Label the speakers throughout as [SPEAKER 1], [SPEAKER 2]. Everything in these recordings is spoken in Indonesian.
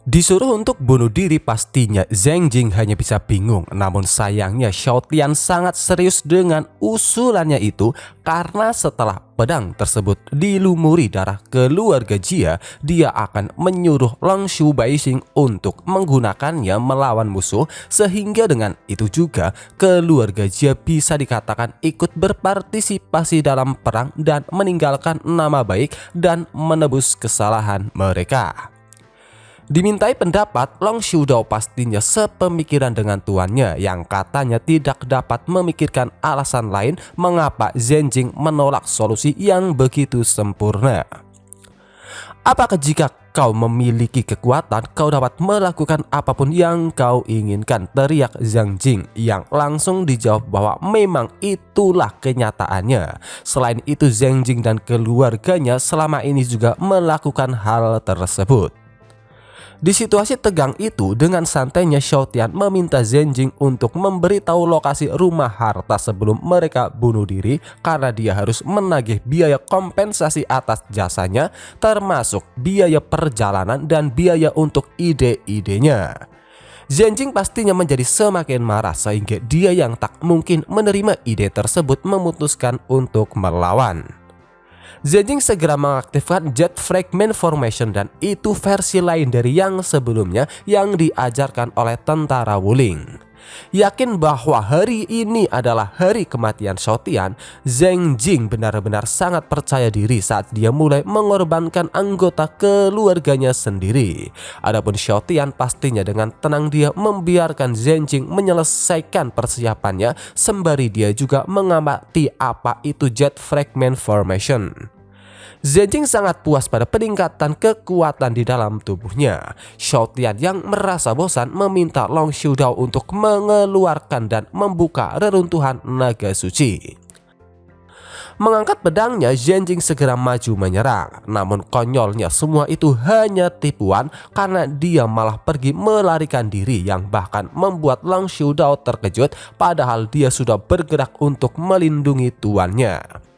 [SPEAKER 1] Disuruh untuk bunuh diri pastinya Zhang Jing hanya bisa bingung, namun sayangnya Xiao Tian sangat serius dengan usulannya itu karena setelah pedang tersebut dilumuri darah keluarga Jia, dia akan menyuruh Long Shu Baixing untuk menggunakannya melawan musuh, sehingga dengan itu juga keluarga Jia bisa dikatakan ikut berpartisipasi dalam perang dan meninggalkan nama baik dan menebus kesalahan mereka. Dimintai pendapat, Long Xiudao pastinya sepemikiran dengan tuannya yang katanya tidak dapat memikirkan alasan lain mengapa Zhang Jing menolak solusi yang begitu sempurna. Apakah jika kau memiliki kekuatan, kau dapat melakukan apapun yang kau inginkan, teriak Zhang Jing yang langsung dijawab bahwa memang itulah kenyataannya. Selain itu, Zhang Jing dan keluarganya selama ini juga melakukan hal tersebut. Di situasi tegang itu, dengan santainya Xiao Tian meminta Zhang Jing untuk memberitahu lokasi rumah harta sebelum mereka bunuh diri karena dia harus menagih biaya kompensasi atas jasanya, termasuk biaya perjalanan dan biaya untuk ide-idenya. Zhang Jing pastinya menjadi semakin marah sehingga dia yang tak mungkin menerima ide tersebut memutuskan untuk melawan. Zhang Jing segera mengaktifkan Jet Fragment Formation dan itu versi lain dari yang sebelumnya yang diajarkan oleh tentara Wuling. Yakin bahwa hari ini adalah hari kematian Xiao Tian, Zhang Jing benar-benar sangat percaya diri saat dia mulai mengorbankan anggota keluarganya sendiri. Adapun Xiao Tian pastinya dengan tenang dia membiarkan Zhang Jing menyelesaikan persiapannya sembari dia juga mengamati apa itu Jet Fragment Formation. Zhang Jing sangat puas pada peningkatan kekuatan di dalam tubuhnya. Xiao Tian yang merasa bosan meminta Long Xiudao untuk mengeluarkan dan membuka reruntuhan naga suci. Mengangkat pedangnya, Zhang Jing segera maju menyerang. Namun konyolnya semua itu hanya tipuan karena dia malah pergi melarikan diri yang bahkan membuat Long Xiudao terkejut padahal dia sudah bergerak untuk melindungi tuannya.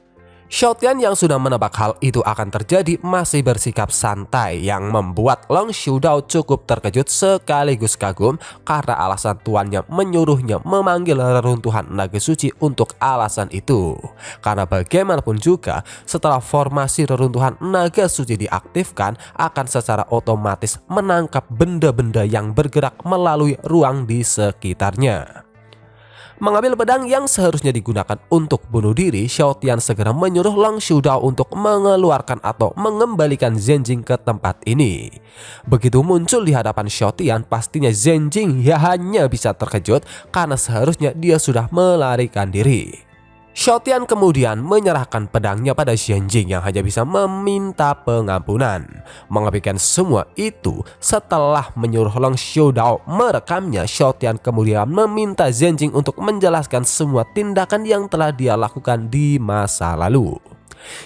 [SPEAKER 1] Xiao Tian yang sudah menebak hal itu akan terjadi masih bersikap santai yang membuat Long Xiudao cukup terkejut sekaligus kagum karena alasan tuannya menyuruhnya memanggil reruntuhan naga suci untuk alasan itu. Karena bagaimanapun juga setelah formasi reruntuhan naga suci diaktifkan akan secara otomatis menangkap benda-benda yang bergerak melalui ruang di sekitarnya. Mengambil pedang yang seharusnya digunakan untuk bunuh diri, Xiao Tian segera menyuruh Long Xiudao untuk mengeluarkan atau mengembalikan Zhang Jing ke tempat ini. Begitu muncul di hadapan Xiao Tian, pastinya Zhang Jing ya hanya bisa terkejut karena seharusnya dia sudah melarikan diri. Xiao Tian kemudian menyerahkan pedangnya pada Zhang Jing yang hanya bisa meminta pengampunan. Mengabaikan semua itu, setelah menyuruh Long Xiudao merekamnya, Xiao Tian kemudian meminta Zhang Jing untuk menjelaskan semua tindakan yang telah dia lakukan di masa lalu.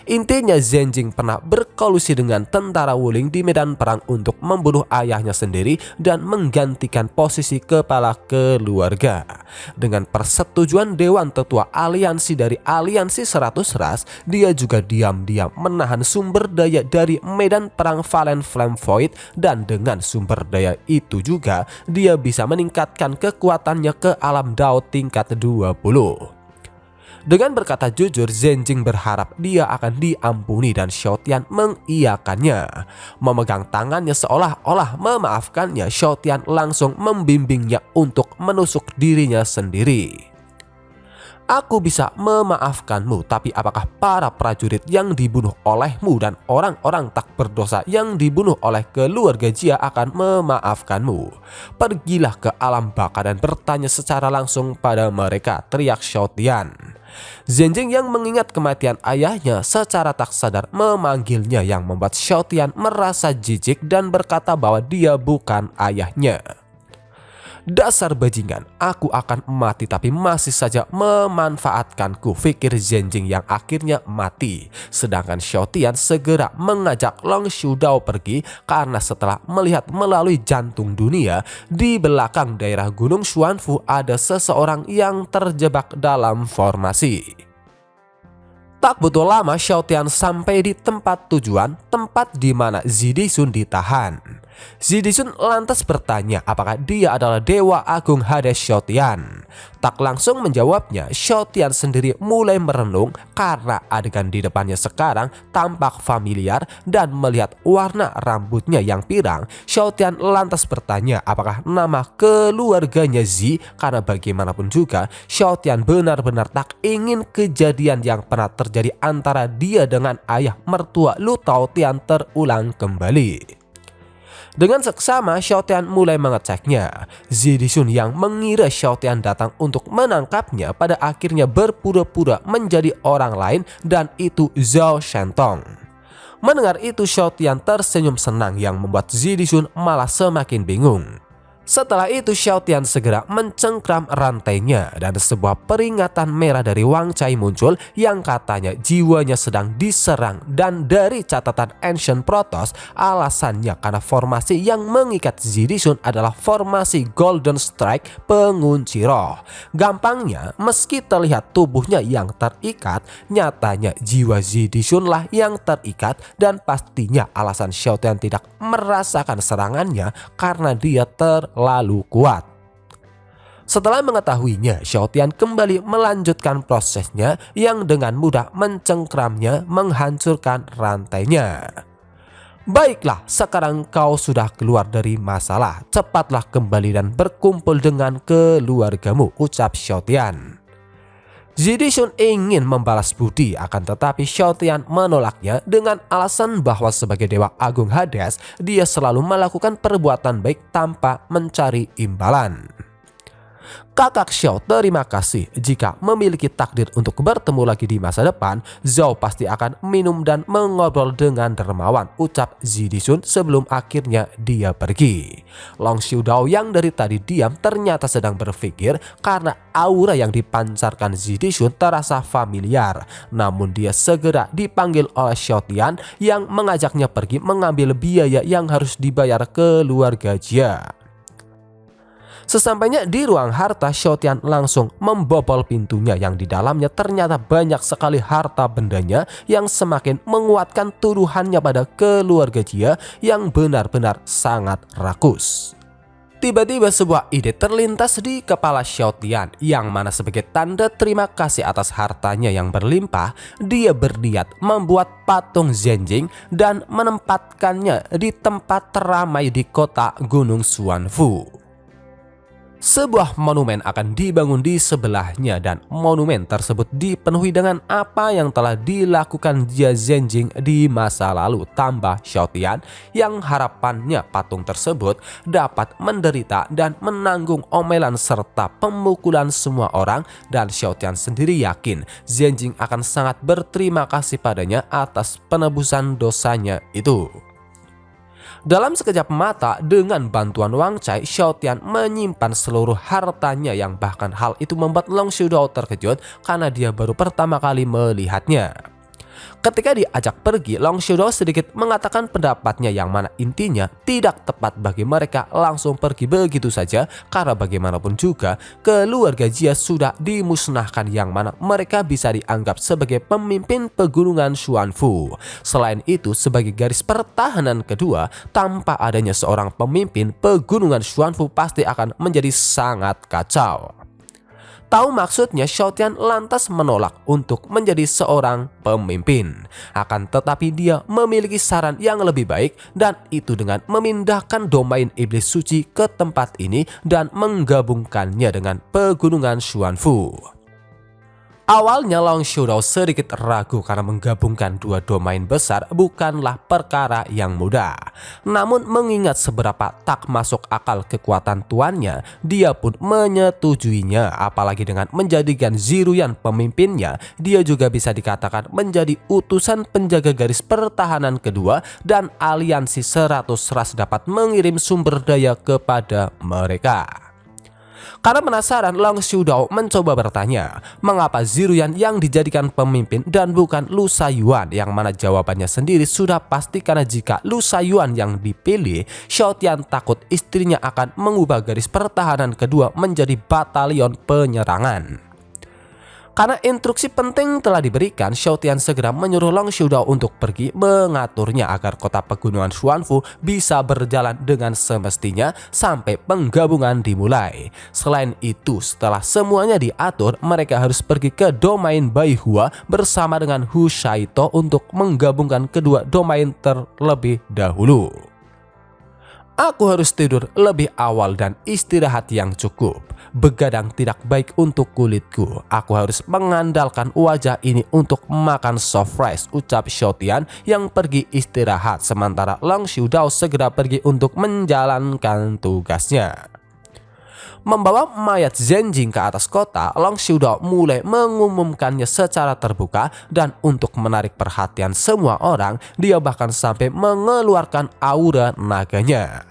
[SPEAKER 1] Intinya Zhang Jing pernah berkolusi dengan tentara Wuling di medan perang untuk membunuh ayahnya sendiri dan menggantikan posisi kepala keluarga. Dengan persetujuan Dewan Tetua Aliansi dari Aliansi 100 Ras, dia juga diam-diam menahan sumber daya dari medan perang Valen Flame Void dan dengan sumber daya itu juga dia bisa meningkatkan kekuatannya ke alam Dao tingkat 20. Dengan berkata jujur, Zhang Jing berharap dia akan diampuni dan Xiao Tian mengiyakannya. Memegang tangannya seolah-olah memaafkannya, Xiao Tian langsung membimbingnya untuk menusuk dirinya sendiri. Aku bisa memaafkanmu, tapi apakah para prajurit yang dibunuh olehmu dan orang-orang tak berdosa yang dibunuh oleh keluarga Jia akan memaafkanmu? Pergilah ke alam baka dan bertanya secara langsung pada mereka, teriak Xiao Tian. Zhang Jing yang mengingat kematian ayahnya secara tak sadar memanggilnya yang membuat Xiao Tian merasa jijik dan berkata bahwa dia bukan ayahnya. Dasar bajingan, aku akan mati tapi masih saja memanfaatkanku, pikir Zhang Jing yang akhirnya mati. Sedangkan Xiao Tian segera mengajak Long Xiudao pergi karena setelah melihat melalui jantung dunia, di belakang daerah Gunung Xuanfu ada seseorang yang terjebak dalam formasi. Tak butuh lama Xiao Tian sampai di tempat tujuan, tempat di mana Zidisun ditahan. Zidisun lantas bertanya apakah dia adalah Dewa Agung Hades Xiaotian. Tak langsung menjawabnya, Xiaotian sendiri mulai merenung karena adegan di depannya sekarang tampak familiar dan melihat warna rambutnya yang pirang. Xiaotian lantas bertanya apakah nama keluarganya Zi, karena bagaimanapun juga Xiaotian benar-benar tak ingin kejadian yang pernah terjadi antara dia dengan ayah mertua Lu Taotian terulang kembali. Dengan seksama, Xiaotian mulai mengeceknya. Zidisun yang mengira Xiaotian datang untuk menangkapnya pada akhirnya berpura-pura menjadi orang lain, dan itu Zhao Shentong. Mendengar itu, Xiaotian tersenyum senang yang membuat Zidisun malah semakin bingung. Setelah itu Xiaotian segera mencengkram rantainya dan sebuah peringatan merah dari Wang Cai muncul yang katanya jiwanya sedang diserang, dan dari catatan Ancient Protoss alasannya karena formasi yang mengikat Zidisun adalah formasi Golden Strike pengunci roh. Gampangnya, meski terlihat tubuhnya yang terikat, nyatanya jiwa Zidisun lah yang terikat, dan pastinya alasan Xiaotian tidak merasakan serangannya karena dia terlalu kuat. Setelah mengetahuinya, Xiaotian kembali melanjutkan prosesnya yang dengan mudah mencengkramnya, menghancurkan rantainya. Baiklah, sekarang kau sudah keluar dari masalah. Cepatlah kembali dan berkumpul dengan keluargamu, ucap Xiaotian. Zidisun ingin membalas budi, akan tetapi Xiaotian menolaknya dengan alasan bahwa sebagai Dewa Agung Hades, dia selalu melakukan perbuatan baik tanpa mencari imbalan. Kakak Xiao, terima kasih. Jika memiliki takdir untuk bertemu lagi di masa depan, Zhao pasti akan minum dan mengobrol dengan dermawan, ucap Zidisun sebelum akhirnya dia pergi. Long Xiudao yang dari tadi diam ternyata sedang berpikir karena aura yang dipancarkan Zidisun terasa familiar. Namun dia segera dipanggil oleh Xiaotian yang mengajaknya pergi mengambil biaya yang harus dibayar keluarga Jia. Sesampainya di ruang harta, Xiaotian langsung membobol pintunya yang di dalamnya ternyata banyak sekali harta bendanya yang semakin menguatkan tuduhannya pada keluarga Jia yang benar-benar sangat rakus. Tiba-tiba sebuah ide terlintas di kepala Xiaotian, yang mana sebagai tanda terima kasih atas hartanya yang berlimpah, dia berniat membuat patung Zhenjing dan menempatkannya di tempat teramai di kota Gunung Xuanfu. Sebuah monumen akan dibangun di sebelahnya, dan monumen tersebut dipenuhi dengan apa yang telah dilakukan Jia Zhenjing di masa lalu, tambah Xiaotian yang harapannya patung tersebut dapat menderita dan menanggung omelan serta pemukulan semua orang, dan Xiaotian sendiri yakin Zhenjing akan sangat berterima kasih padanya atas penebusan dosanya itu. Dalam sekejap mata, dengan bantuan Wang Cai, Xiaotian menyimpan seluruh hartanya, yang bahkan hal itu membuat Long Xiudao terkejut karena dia baru pertama kali melihatnya. Ketika diajak pergi, Long Xiudao sedikit mengatakan pendapatnya yang mana intinya tidak tepat bagi mereka langsung pergi begitu saja, karena bagaimanapun juga keluarga Jia sudah dimusnahkan, yang mana mereka bisa dianggap sebagai pemimpin pegunungan Xuanfu. Selain itu, sebagai garis pertahanan kedua, tanpa adanya seorang pemimpin, pegunungan Xuanfu pasti akan menjadi sangat kacau. Tahu maksudnya, Xiaotian lantas menolak untuk menjadi seorang pemimpin. Akan tetapi dia memiliki saran yang lebih baik, dan itu dengan memindahkan domain iblis suci ke tempat ini dan menggabungkannya dengan pegunungan Xuanfu. Awalnya Long Xiudao sedikit ragu karena menggabungkan dua domain besar bukanlah perkara yang mudah. Namun mengingat seberapa tak masuk akal kekuatan tuannya, dia pun menyetujuinya. Apalagi dengan menjadikan Ziruyan pemimpinnya, dia juga bisa dikatakan menjadi utusan penjaga garis pertahanan kedua, dan aliansi 100 ras dapat mengirim sumber daya kepada mereka. Karena penasaran, Long Xiudao mencoba bertanya, mengapa Ziruyan yang dijadikan pemimpin dan bukan Lu Saiyuan, yang mana jawabannya sendiri sudah pasti karena jika Lu Saiyuan yang dipilih, Xiaotian takut istrinya akan mengubah garis pertahanan kedua menjadi batalion penyerangan. Karena instruksi penting telah diberikan, Xiao Tian segera menyuruh Long Xiudao untuk pergi mengaturnya agar kota pegunungan Xuanfu bisa berjalan dengan semestinya sampai penggabungan dimulai. Selain itu, setelah semuanya diatur, mereka harus pergi ke domain Baihua bersama dengan Hu Shaito untuk menggabungkan kedua domain terlebih dahulu. Aku harus tidur lebih awal dan istirahat yang cukup. Begadang tidak baik untuk kulitku. Aku harus mengandalkan wajah ini untuk makan soft rice, ucap Xiao Tian yang pergi istirahat sementara Long Xiudao segera pergi untuk menjalankan tugasnya. Membawa mayat Zheng Jing ke atas kota, Long Xiudao mulai mengumumkannya secara terbuka dan untuk menarik perhatian semua orang, dia bahkan sampai mengeluarkan aura naganya.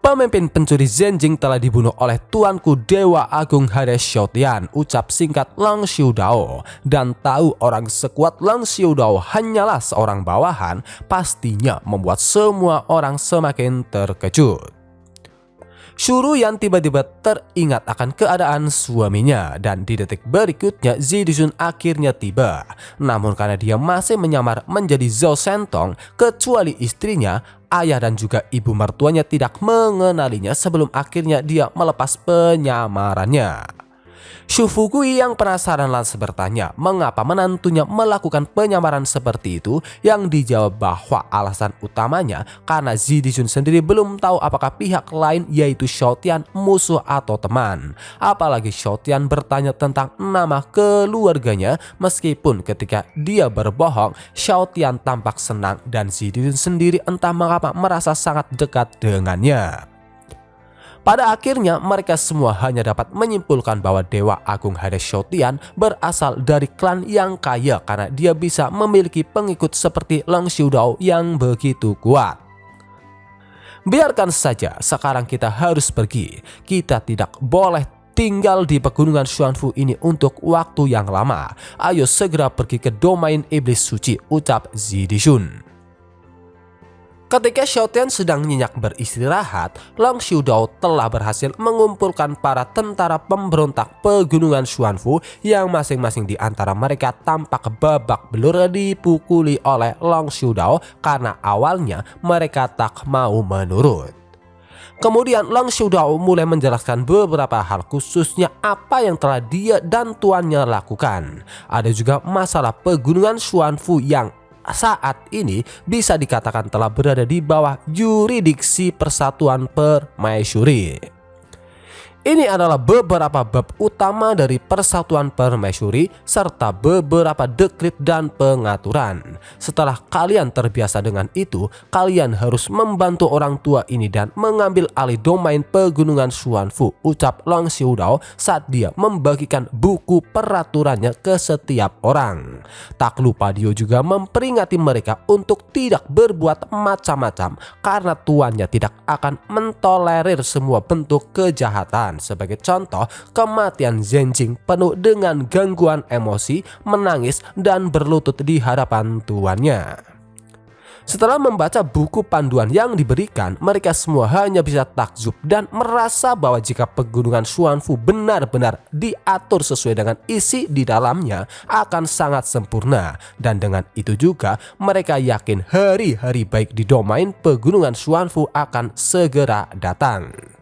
[SPEAKER 1] Pemimpin pencuri Zheng Jing telah dibunuh oleh tuanku Dewa Agung Hades Xiao Tian, ucap singkat Long Xiudao. Dan tahu orang sekuat Long Xiudao hanyalah seorang bawahan, pastinya membuat semua orang semakin terkejut. Shu Ruyan tiba-tiba teringat akan keadaan suaminya dan di detik berikutnya Zidijun akhirnya tiba. Namun karena dia masih menyamar menjadi Zhao Shentong, kecuali istrinya, ayah dan juga ibu mertuanya tidak mengenalinya sebelum akhirnya dia melepas penyamarannya. Shu Fugui yang penasaran lantas bertanya mengapa menantunya melakukan penyamaran seperti itu, yang dijawab bahwa alasan utamanya karena Zidijun sendiri belum tahu apakah pihak lain yaitu Xiao Tian musuh atau teman. Apalagi Xiao Tian bertanya tentang nama keluarganya, meskipun ketika dia berbohong Xiao Tian tampak senang dan Zidijun sendiri entah mengapa merasa sangat dekat dengannya. Pada akhirnya mereka semua hanya dapat menyimpulkan bahwa Dewa Agung Hades Xiao Tian berasal dari klan yang kaya karena dia bisa memiliki pengikut seperti Long Xiudao yang begitu kuat. Biarkan saja, sekarang kita harus pergi. Kita tidak boleh tinggal di pegunungan Xuanfu ini untuk waktu yang lama. Ayo segera pergi ke domain iblis suci, ucap Zidijun. Ketika Xiao Tian sedang nyenyak beristirahat, Long Xiudao telah berhasil mengumpulkan para tentara pemberontak pegunungan Xuanfu yang masing-masing di antara mereka tampak babak belur dipukuli oleh Long Xiudao karena awalnya mereka tak mau menurut. Kemudian Long Xiudao mulai menjelaskan beberapa hal, khususnya apa yang telah dia dan tuannya lakukan. Ada juga masalah pegunungan Xuanfu yang saat ini bisa dikatakan telah berada di bawah yurisdiksi Persatuan Permaisuri. Ini adalah beberapa bab utama dari Persatuan Permaisuri serta beberapa dekrit dan pengaturan. Setelah kalian terbiasa dengan itu, kalian harus membantu orang tua ini dan mengambil alih domain pegunungan Xuanfu, ucap Long Xiudao saat dia membagikan buku peraturannya ke setiap orang. Tak lupa dia juga memperingati mereka untuk tidak berbuat macam-macam karena tuannya tidak akan mentolerir semua bentuk kejahatan. Sebagai contoh, kematian Zheng Jing penuh dengan gangguan emosi, menangis, dan berlutut di hadapan tuannya. Setelah membaca buku panduan yang diberikan, mereka semua hanya bisa takjub dan merasa bahwa jika pegunungan Xuanfu benar-benar diatur sesuai dengan isi di dalamnya akan sangat sempurna. Dan dengan itu juga mereka yakin hari-hari baik di domain pegunungan Xuanfu akan segera datang.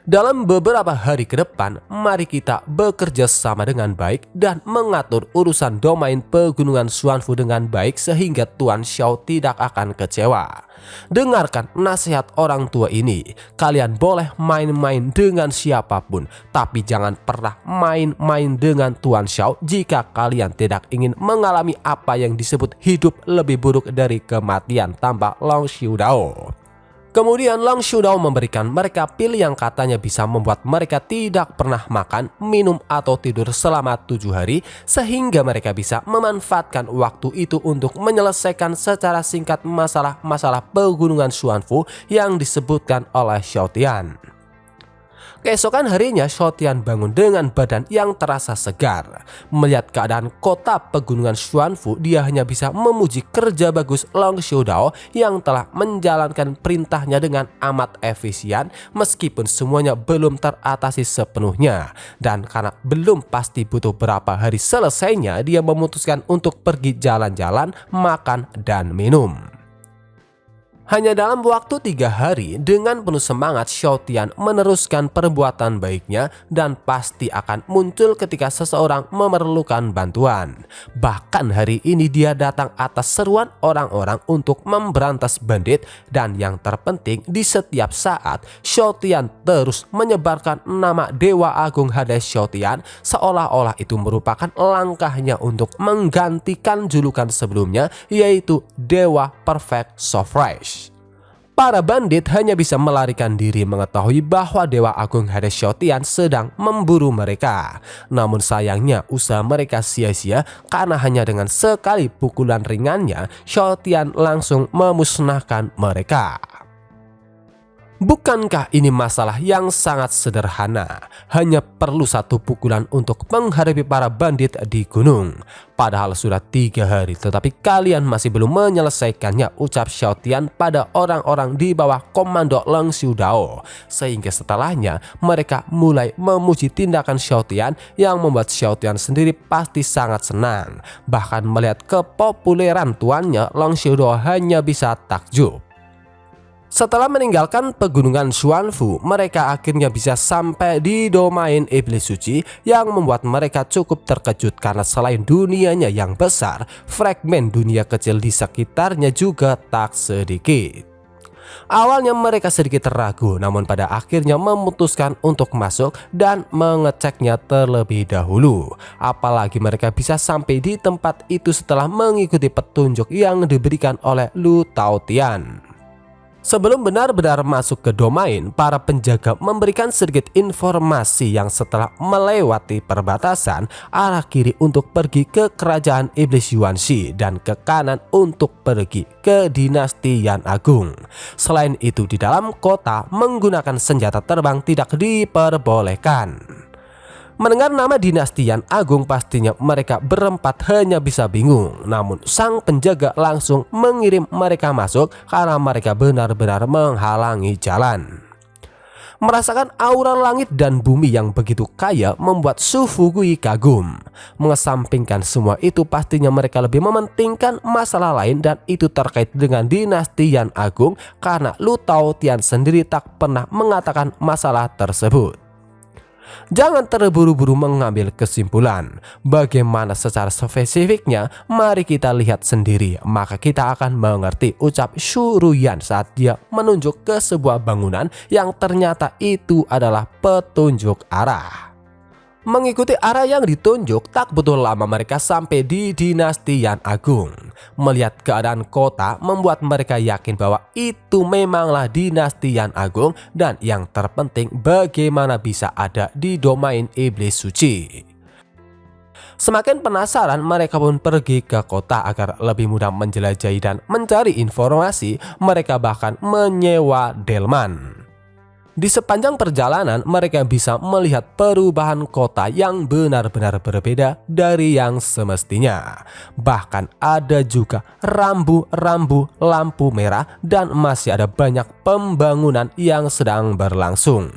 [SPEAKER 1] Dalam beberapa hari ke depan, mari kita bekerja sama dengan baik dan mengatur urusan domain pegunungan Xuanfu dengan baik sehingga Tuan Xiao tidak akan kecewa. Dengarkan nasihat orang tua ini. Kalian boleh main-main dengan siapapun, tapi jangan pernah main-main dengan Tuan Xiao jika kalian tidak ingin mengalami apa yang disebut hidup lebih buruk dari kematian, tambah Long Xiudao. Kemudian Long Xiudao memberikan mereka pil yang katanya bisa membuat mereka tidak pernah makan, minum, atau tidur selama 7 hari sehingga mereka bisa memanfaatkan waktu itu untuk menyelesaikan secara singkat masalah-masalah pegunungan Xuanfu yang disebutkan oleh Xiao Tian. Keesokan harinya Xiaotian bangun dengan badan yang terasa segar. Melihat keadaan kota pegunungan Xuanfu, dia hanya bisa memuji kerja bagus Long Xiudao yang telah menjalankan perintahnya dengan amat efisien meskipun semuanya belum teratasi sepenuhnya. Dan karena belum pasti butuh berapa hari selesainya, dia memutuskan untuk pergi jalan-jalan, makan, dan minum. Hanya dalam waktu 3 hari, dengan penuh semangat Xiaotian meneruskan perbuatan baiknya dan pasti akan muncul ketika seseorang memerlukan bantuan. Bahkan hari ini dia datang atas seruan orang-orang untuk memberantas bandit, dan yang terpenting di setiap saat Xiaotian terus menyebarkan nama Dewa Agung Hades Xiaotian seolah-olah itu merupakan langkahnya untuk menggantikan julukan sebelumnya, yaitu Dewa Perfect Surprise. Para bandit hanya bisa melarikan diri mengetahui bahwa Dewa Agung Hades Xiaotian sedang memburu mereka. Namun sayangnya usaha mereka sia-sia karena hanya dengan sekali pukulan ringannya Xiaotian langsung memusnahkan mereka. Bukankah ini masalah yang sangat sederhana? Hanya perlu satu pukulan untuk menghadapi para bandit di gunung. Padahal sudah 3 hari tetapi kalian masih belum menyelesaikannya, ucap Xiaotian pada orang-orang di bawah komando Long Xiudao. Sehingga setelahnya mereka mulai memuji tindakan Xiaotian yang membuat Xiaotian sendiri pasti sangat senang. Bahkan melihat kepopuleran tuannya, Long Xiudao hanya bisa takjub. Setelah meninggalkan pegunungan Xuanfu, mereka akhirnya bisa sampai di domain iblis suci yang membuat mereka cukup terkejut karena selain dunianya yang besar, fragmen dunia kecil di sekitarnya juga tak sedikit. Awalnya mereka sedikit ragu, namun pada akhirnya memutuskan untuk masuk dan mengeceknya terlebih dahulu. Apalagi mereka bisa sampai di tempat itu setelah mengikuti petunjuk yang diberikan oleh Lu Taotian. Sebelum benar-benar masuk ke domain, para penjaga memberikan sedikit informasi yang setelah melewati perbatasan, arah kiri untuk pergi ke kerajaan iblis Yuanxi dan ke kanan untuk pergi ke dinasti Yan Agung. Selain itu, di dalam kota menggunakan senjata terbang tidak diperbolehkan. Mendengar nama dinasti Yan Agung, pastinya mereka berempat hanya bisa bingung. Namun sang penjaga langsung mengirim mereka masuk karena mereka benar-benar menghalangi jalan. Merasakan aura langit dan bumi yang begitu kaya membuat Su Fugui kagum. Mengesampingkan semua itu, pastinya mereka lebih mementingkan masalah lain, dan itu terkait dengan dinasti Yan Agung karena Lu Taotian sendiri tak pernah mengatakan masalah tersebut. Jangan terburu-buru mengambil kesimpulan. Bagaimana secara spesifiknya, mari kita lihat sendiri, maka kita akan mengerti, ucap Shu Ruyan saat dia menunjuk ke sebuah bangunan yang ternyata itu adalah petunjuk arah. Mengikuti arah yang ditunjuk, tak butuh lama mereka sampai di dinasti Yan Agung. Melihat keadaan kota membuat mereka yakin bahwa itu memanglah dinasti Yan Agung, dan yang terpenting bagaimana bisa ada di domain iblis suci. Semakin penasaran, mereka pun pergi ke kota agar lebih mudah menjelajahi dan mencari informasi. Mereka bahkan menyewa delman. Di sepanjang perjalanan mereka bisa melihat perubahan kota yang benar-benar berbeda dari yang semestinya. Bahkan ada juga rambu-rambu lampu merah dan masih ada banyak pembangunan yang sedang berlangsung.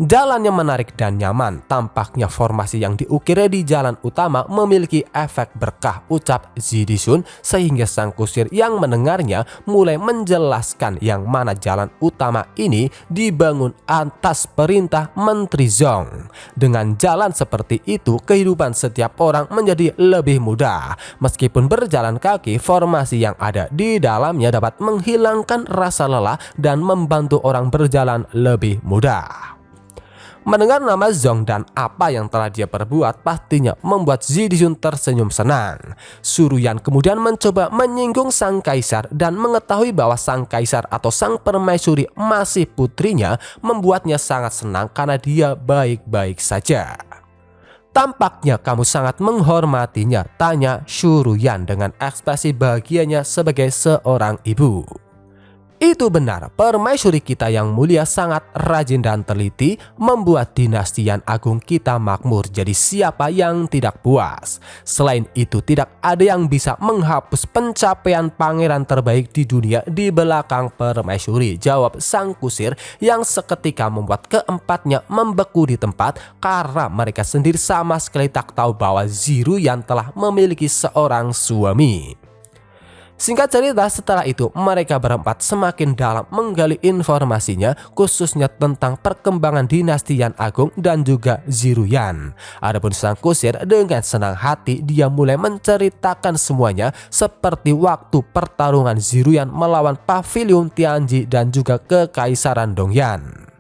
[SPEAKER 1] Jalannya menarik dan nyaman, tampaknya formasi yang diukir di jalan utama memiliki efek berkah, ucap Zidisun, sehingga sang kusir yang mendengarnya mulai menjelaskan yang mana jalan utama ini dibangun atas perintah Menteri Zhong. Dengan jalan seperti itu, kehidupan setiap orang menjadi lebih mudah. Meskipun berjalan kaki, formasi yang ada di dalamnya dapat menghilangkan rasa lelah dan membantu orang berjalan lebih mudah. Mendengar nama Zhong dan apa yang telah dia perbuat, pastinya membuat Zidisun tersenyum senang. Suruyan kemudian mencoba menyinggung sang kaisar, dan mengetahui bahwa sang kaisar atau sang permaisuri masih putrinya membuatnya sangat senang karena dia baik-baik saja. Tampaknya kamu sangat menghormatinya, tanya Suruyan dengan ekspresi bahagianya sebagai seorang ibu. Itu benar, permaisuri kita yang mulia sangat rajin dan teliti membuat dinasti Yan Agung kita makmur. Jadi siapa yang tidak puas? Selain itu tidak ada yang bisa menghapus pencapaian pangeran terbaik di dunia di belakang permaisuri, jawab sang kusir yang seketika membuat keempatnya membeku di tempat karena mereka sendiri sama sekali tak tahu bahwa Ziruyan telah memiliki seorang suami. Singkat cerita, setelah itu mereka berempat semakin dalam menggali informasinya, khususnya tentang perkembangan dinasti Yan Agung dan juga Ziruyan. Adapun sang kusir dengan senang hati dia mulai menceritakan semuanya, seperti waktu pertarungan Ziruyan melawan Pavilion Tianji dan juga Kekaisaran Dongyan.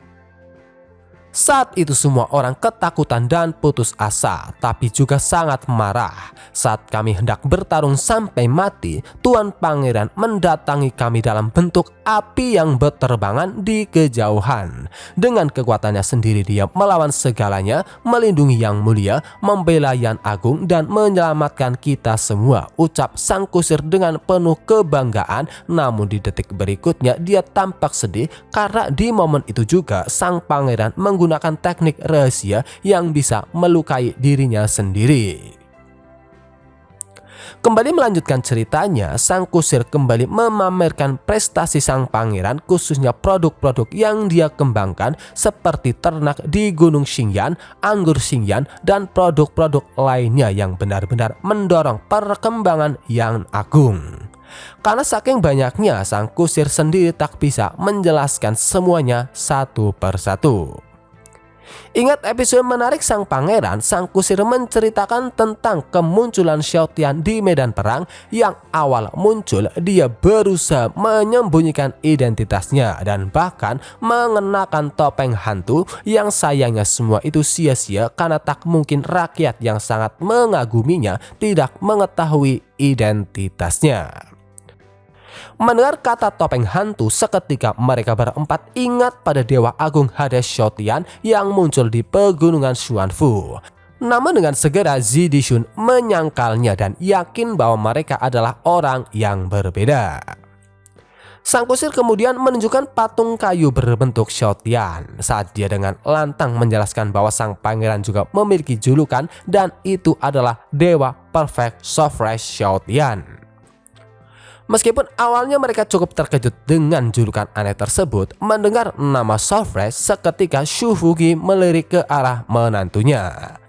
[SPEAKER 1] Saat itu semua orang ketakutan dan putus asa, tapi juga sangat marah. Saat kami hendak bertarung sampai mati, Tuan Pangeran mendatangi kami dalam bentuk api yang berterbangan di kejauhan. Dengan kekuatannya sendiri dia melawan segalanya, melindungi Yang Mulia, membela Yan Agung dan menyelamatkan kita semua, ucap sang kusir dengan penuh kebanggaan. Namun di detik berikutnya dia tampak sedih karena di momen itu juga sang pangeran menggunakan teknik rahasia yang bisa melukai dirinya sendiri. Kembali melanjutkan ceritanya, sang kusir kembali memamerkan prestasi sang pangeran, khususnya produk-produk yang dia kembangkan seperti ternak di Gunung Xingyan, anggur Xingyan, dan produk-produk lainnya yang benar-benar mendorong perkembangan Yan Agung. Karena saking banyaknya, sang kusir sendiri tak bisa menjelaskan semuanya satu persatu. Ingat episode menarik sang pangeran, sang kusir menceritakan tentang kemunculan Xiao Tian di medan perang. Yang awal muncul dia berusaha menyembunyikan identitasnya dan bahkan mengenakan topeng hantu, yang sayangnya semua itu sia-sia karena tak mungkin rakyat yang sangat mengaguminya tidak mengetahui identitasnya. Mendengar kata topeng hantu, seketika mereka berempat ingat pada Dewa Agung Hades Xiao Tian yang muncul di pegunungan Xuanfu. Namun dengan segera Zidishun menyangkalnya dan yakin bahwa mereka adalah orang yang berbeda. Sang kusir kemudian menunjukkan patung kayu berbentuk Xiao Tian saat dia dengan lantang menjelaskan bahwa sang pangeran juga memiliki julukan dan itu adalah Dewa Perfect Soft Rice Xiao Tian. Meskipun awalnya mereka cukup terkejut dengan julukan aneh tersebut, mendengar nama Sofresh seketika Shu Fugi melirik ke arah menantunya.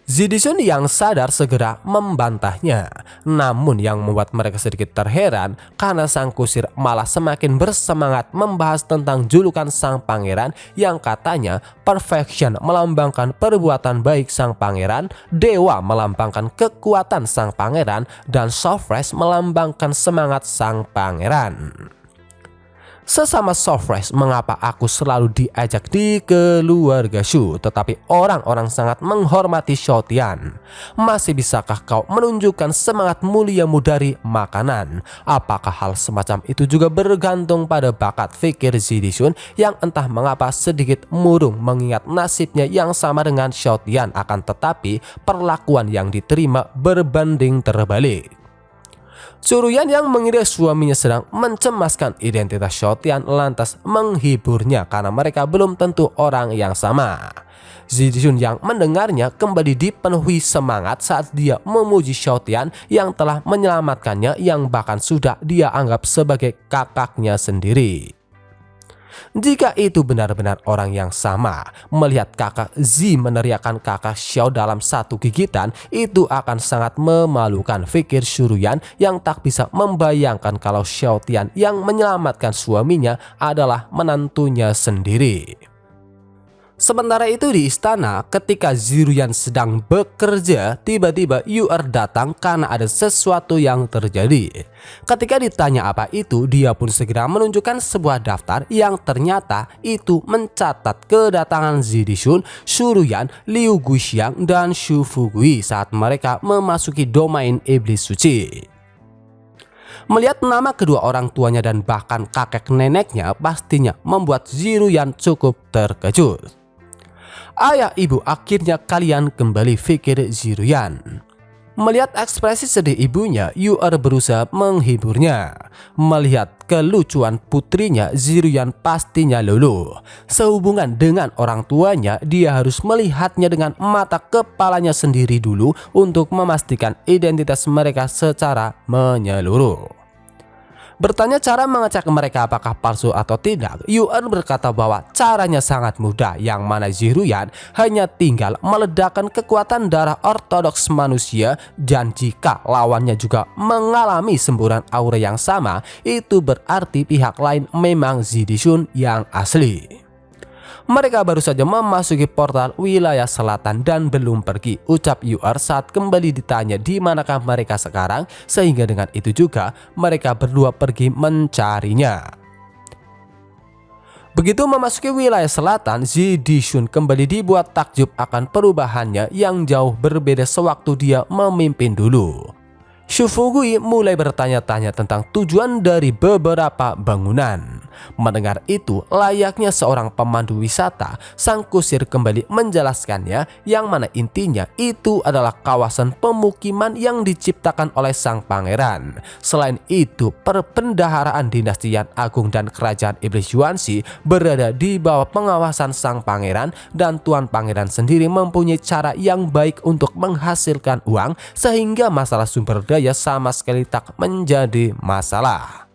[SPEAKER 1] Zidishun yang sadar segera membantahnya. Namun yang membuat mereka sedikit terheran karena sang kusir malah semakin bersemangat membahas tentang julukan sang pangeran yang katanya Perfection melambangkan perbuatan baik sang pangeran, Dewa melambangkan kekuatan sang pangeran, dan Sofresh melambangkan semangat sang pangeran. Sesama Sofresh, mengapa aku selalu diajak di keluarga Shu, tetapi orang-orang sangat menghormati Xiao Tian? Masih bisakah kau menunjukkan semangat muliamu dari makanan? Apakah hal semacam itu juga bergantung pada bakat, fikir Zidishun yang entah mengapa sedikit murung mengingat nasibnya yang sama dengan Xiao Tian, akan tetapi perlakuan yang diterima berbanding terbalik. Ziruyan yang mengira suaminya sedang mencemaskan identitas Xiao Tian lantas menghiburnya karena mereka belum tentu orang yang sama. Zidishun yang mendengarnya kembali dipenuhi semangat saat dia memuji Xiao Tian yang telah menyelamatkannya, yang bahkan sudah dia anggap sebagai kakaknya sendiri. Jika itu benar-benar orang yang sama, melihat kakak Zi meneriakkan kakak Xiao dalam satu gigitan, itu akan sangat memalukan, pikir Ziruyan yang tak bisa membayangkan kalau Xiao Tian yang menyelamatkan suaminya adalah menantunya sendiri. Sementara itu di istana, ketika Ziruyan sedang bekerja, tiba-tiba Yu'er datang karena ada sesuatu yang terjadi. Ketika ditanya apa itu, dia pun segera menunjukkan sebuah daftar yang ternyata itu mencatat kedatangan Zidishun, Ziruyan, Liu Guixiang, dan Shu Fugui saat mereka memasuki domain iblis suci. Melihat nama kedua orang tuanya dan bahkan kakek neneknya pastinya membuat Ziruyan cukup terkejut. Ayah ibu, akhirnya kalian kembali, pikir Ziruyan. Melihat ekspresi sedih ibunya, Yu-er berusaha menghiburnya. Melihat kelucuan putrinya, Ziruyan pastinya luluh. Sehubungan dengan orang tuanya, dia harus melihatnya dengan mata kepalanya sendiri dulu untuk memastikan identitas mereka secara menyeluruh. Bertanya cara mengecek mereka apakah palsu atau tidak, Yu-er berkata bahwa caranya sangat mudah, yang mana Ziruyan hanya tinggal meledakkan kekuatan darah ortodoks manusia, dan jika lawannya juga mengalami semburan aura yang sama, itu berarti pihak lain memang Zidishun yang asli. Mereka baru saja memasuki portal wilayah selatan dan belum pergi, ucap Yu-er saat kembali ditanya di manakah mereka sekarang, sehingga dengan itu juga mereka berdua pergi mencarinya. Begitu memasuki wilayah selatan, Zidishun kembali dibuat takjub akan perubahannya yang jauh berbeda sewaktu dia memimpin dulu. Shufugui mulai bertanya-tanya tentang tujuan dari beberapa bangunan. Mendengar itu, layaknya seorang pemandu wisata, sang kusir kembali menjelaskannya, yang mana intinya itu adalah kawasan pemukiman yang diciptakan oleh sang pangeran. Selain itu, perbendaharaan dinasti Yan Agung dan kerajaan iblis Yuanxi berada di bawah pengawasan sang pangeran, dan tuan pangeran sendiri mempunyai cara yang baik untuk menghasilkan uang, sehingga masalah sumber daya sama sekali tak menjadi masalah.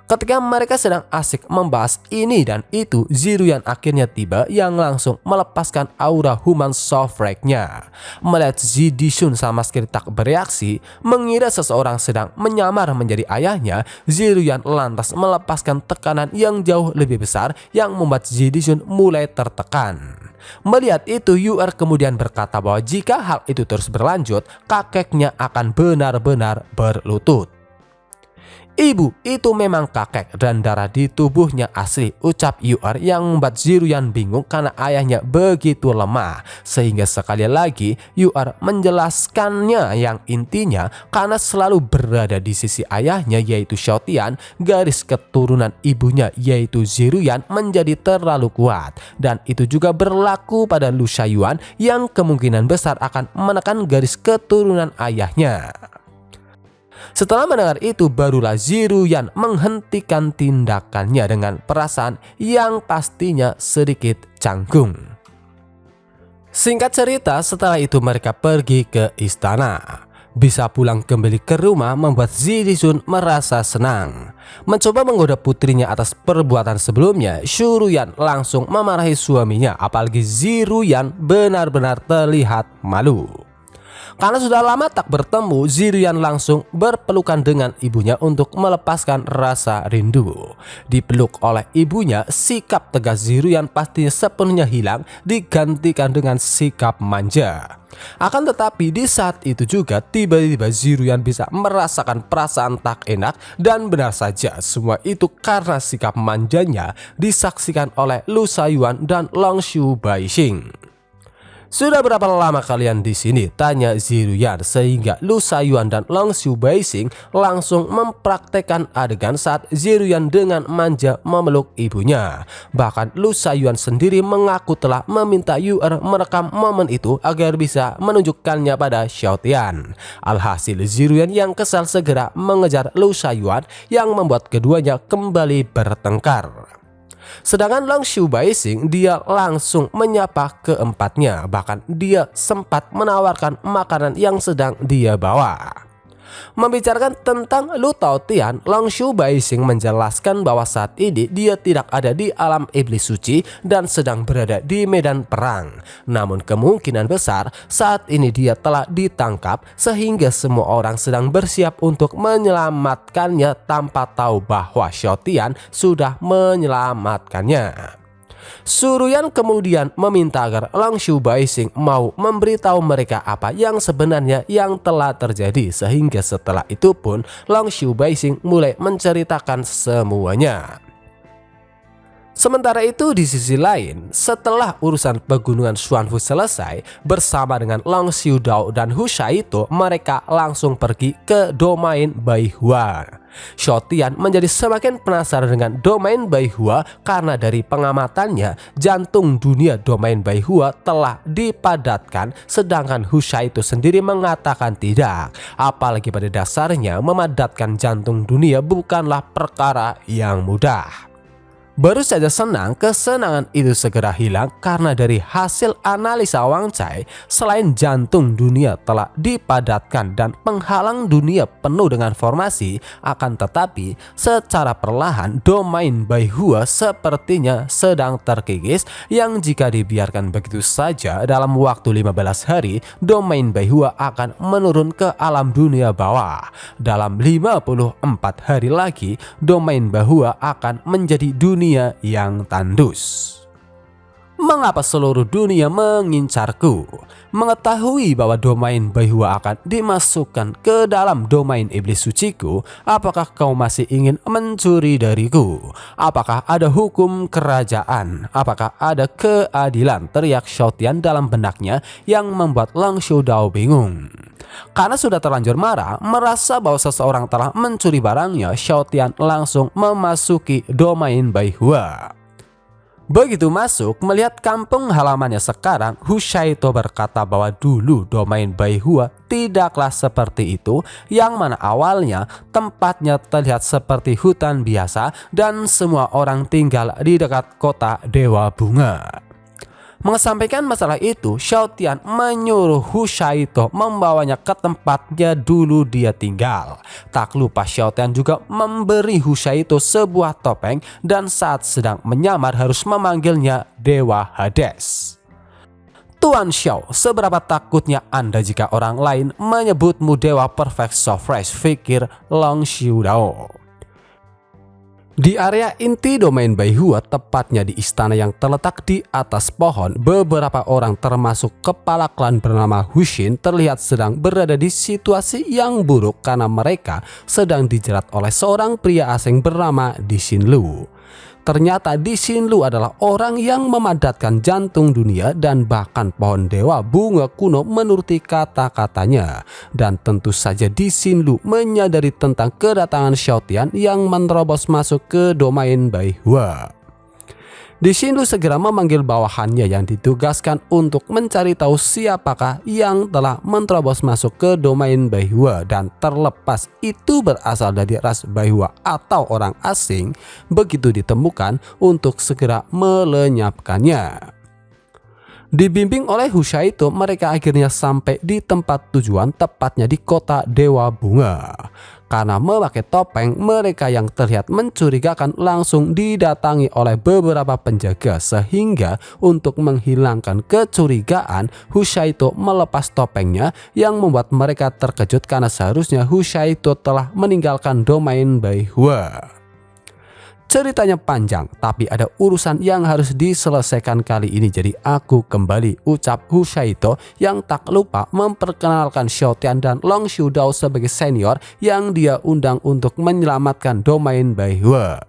[SPEAKER 1] Ketika mereka sedang asik membahas ini dan itu, Ziruyan akhirnya tiba, yang langsung melepaskan aura human software-nya. Melihat Zidishun sama sekali tak bereaksi, mengira seseorang sedang menyamar menjadi ayahnya, Ziruyan lantas melepaskan tekanan yang jauh lebih besar yang membuat Zidishun mulai tertekan. Melihat itu, Yu-er kemudian berkata bahwa jika hal itu terus berlanjut, kakeknya akan benar-benar berlutut. Ibu itu memang kakek dan darah di tubuhnya asli, ucap Yu-er, yang membuat Ziruyan bingung karena ayahnya begitu lemah. Sehingga sekali lagi Yu-er menjelaskannya, yang intinya karena selalu berada di sisi ayahnya yaitu Xiaotian, garis keturunan ibunya yaitu Ziruyan menjadi terlalu kuat. Dan itu juga berlaku pada Lu Shaiyuan yang kemungkinan besar akan menekan garis keturunan ayahnya. Setelah mendengar itu, barulah Ziruyan menghentikan tindakannya dengan perasaan yang pastinya sedikit canggung. Singkat cerita, setelah itu mereka pergi ke istana. Bisa pulang kembali ke rumah membuat Zidishun merasa senang. Mencoba menggoda putrinya atas perbuatan sebelumnya, Shuruyan langsung memarahi suaminya, apalagi Ziruyan benar-benar terlihat malu. Karena sudah lama tak bertemu, Ziruyan langsung berpelukan dengan ibunya untuk melepaskan rasa rindu. Dipeluk oleh ibunya, sikap tegas Ziruyan pastinya sepenuhnya hilang, digantikan dengan sikap manja. Akan tetapi di saat itu juga tiba-tiba Ziruyan bisa merasakan perasaan tak enak, dan benar saja semua itu karena sikap manjanya disaksikan oleh Lu Shaiyuan dan Longshu Baixing. Sudah berapa lama kalian di sini? Tanya Ziruyan, sehingga Lu Shaiyuan dan Longshu Baixing langsung mempraktekkan adegan saat Ziruyan dengan manja memeluk ibunya. Bahkan Lu Shaiyuan sendiri mengaku telah meminta Yu-er merekam momen itu agar bisa menunjukkannya pada Xiaotian. Alhasil Ziruyan yang kesal segera mengejar Lu Shaiyuan, yang membuat keduanya kembali bertengkar. Sedangkan Longshu Baixing, dia langsung menyapa keempatnya, bahkan dia sempat menawarkan makanan yang sedang dia bawa. Membicarakan tentang Lu Taotian, Longshu Baixing menjelaskan bahwa saat ini dia tidak ada di alam iblis suci dan sedang berada di medan perang. Namun kemungkinan besar saat ini dia telah ditangkap, sehingga semua orang sedang bersiap untuk menyelamatkannya tanpa tahu bahwa Xiaotian sudah menyelamatkannya. Shuruyan kemudian meminta agar Longshu Baixing mau memberitahu mereka apa yang sebenarnya yang telah terjadi, sehingga setelah itu pun Longshu Baixing mulai menceritakan semuanya. Sementara itu di sisi lain, setelah urusan pegunungan Xuanfu selesai, bersama dengan Long Xiudao dan Hu Shaito, mereka langsung pergi ke domain Baihua. Xiao Tian menjadi semakin penasaran dengan domain Baihua karena dari pengamatannya, jantung dunia domain Baihua telah dipadatkan, sedangkan Hu Shaito sendiri mengatakan tidak. Apalagi pada dasarnya memadatkan jantung dunia bukanlah perkara yang mudah. Baru saja senang, kesenangan itu segera hilang karena dari hasil analisa Wang Cai, selain jantung dunia telah dipadatkan dan penghalang dunia penuh dengan formasi, akan tetapi secara perlahan domain Baihua sepertinya sedang terkikis, yang jika dibiarkan begitu saja dalam waktu 15 hari, domain Baihua akan menurun ke alam dunia bawah. Dalam 54 hari lagi, domain Baihua akan menjadi dunia yang tandus. Mengapa seluruh dunia mengincarku? Mengetahui bahwa domain Baihua akan dimasukkan ke dalam domain iblis suciku, apakah kau masih ingin mencuri dariku? Apakah ada hukum kerajaan? Apakah ada keadilan? Teriak Xiao Tian dalam benaknya yang membuat Long Xiudao bingung. Karena sudah terlanjur marah, merasa bahwa seseorang telah mencuri barangnya, Xiao Tian langsung memasuki domain Baihua. Begitu masuk, melihat kampung halamannya sekarang, Hu Shaito berkata bahwa dulu domain Baihua tidaklah seperti itu, yang mana awalnya tempatnya terlihat seperti hutan biasa dan semua orang tinggal di dekat kota Dewa Bunga. Mengesampaikan masalah itu, Xiao Tian menyuruh Hu Shaito membawanya ke tempatnya dulu dia tinggal. Tak lupa Xiao Tian juga memberi Hu Shaito sebuah topeng dan saat sedang menyamar harus memanggilnya Dewa Hades. Tuan Xiao, seberapa takutnya Anda jika orang lain menyebutmu Dewa Perfect Surprise, pikir Long Xiudao. Di area inti domain Baihua, tepatnya di istana yang terletak di atas pohon, beberapa orang termasuk kepala klan bernama Hushin terlihat sedang berada di situasi yang buruk karena mereka sedang dijerat oleh seorang pria asing bernama Di Xinlu. Ternyata Di Xinlu adalah orang yang memadatkan jantung dunia dan bahkan pohon dewa bunga kuno menuruti kata-katanya. Dan tentu saja Di Xinlu menyadari tentang kedatangan Xiao Tian yang menerobos masuk ke domain Baihua. Di Xinlu segera memanggil bawahannya yang ditugaskan untuk mencari tahu siapakah yang telah menerobos masuk ke domain Baihua, dan terlepas itu berasal dari ras Baihua atau orang asing, begitu ditemukan untuk segera melenyapkannya. Dibimbing oleh Hu Shaito, mereka akhirnya sampai di tempat tujuan, tepatnya di kota Dewa Bunga. Karena memakai topeng, mereka yang terlihat mencurigakan langsung didatangi oleh beberapa penjaga, sehingga untuk menghilangkan kecurigaan, Hu Shaito melepas topengnya yang membuat mereka terkejut karena seharusnya Hu Shaito telah meninggalkan domain Baihua. Ceritanya panjang, tapi ada urusan yang harus diselesaikan kali ini, jadi aku kembali, ucap Hu Shaito yang tak lupa memperkenalkan Xiao Tian dan Long Xiudao sebagai senior yang dia undang untuk menyelamatkan domain Baihua.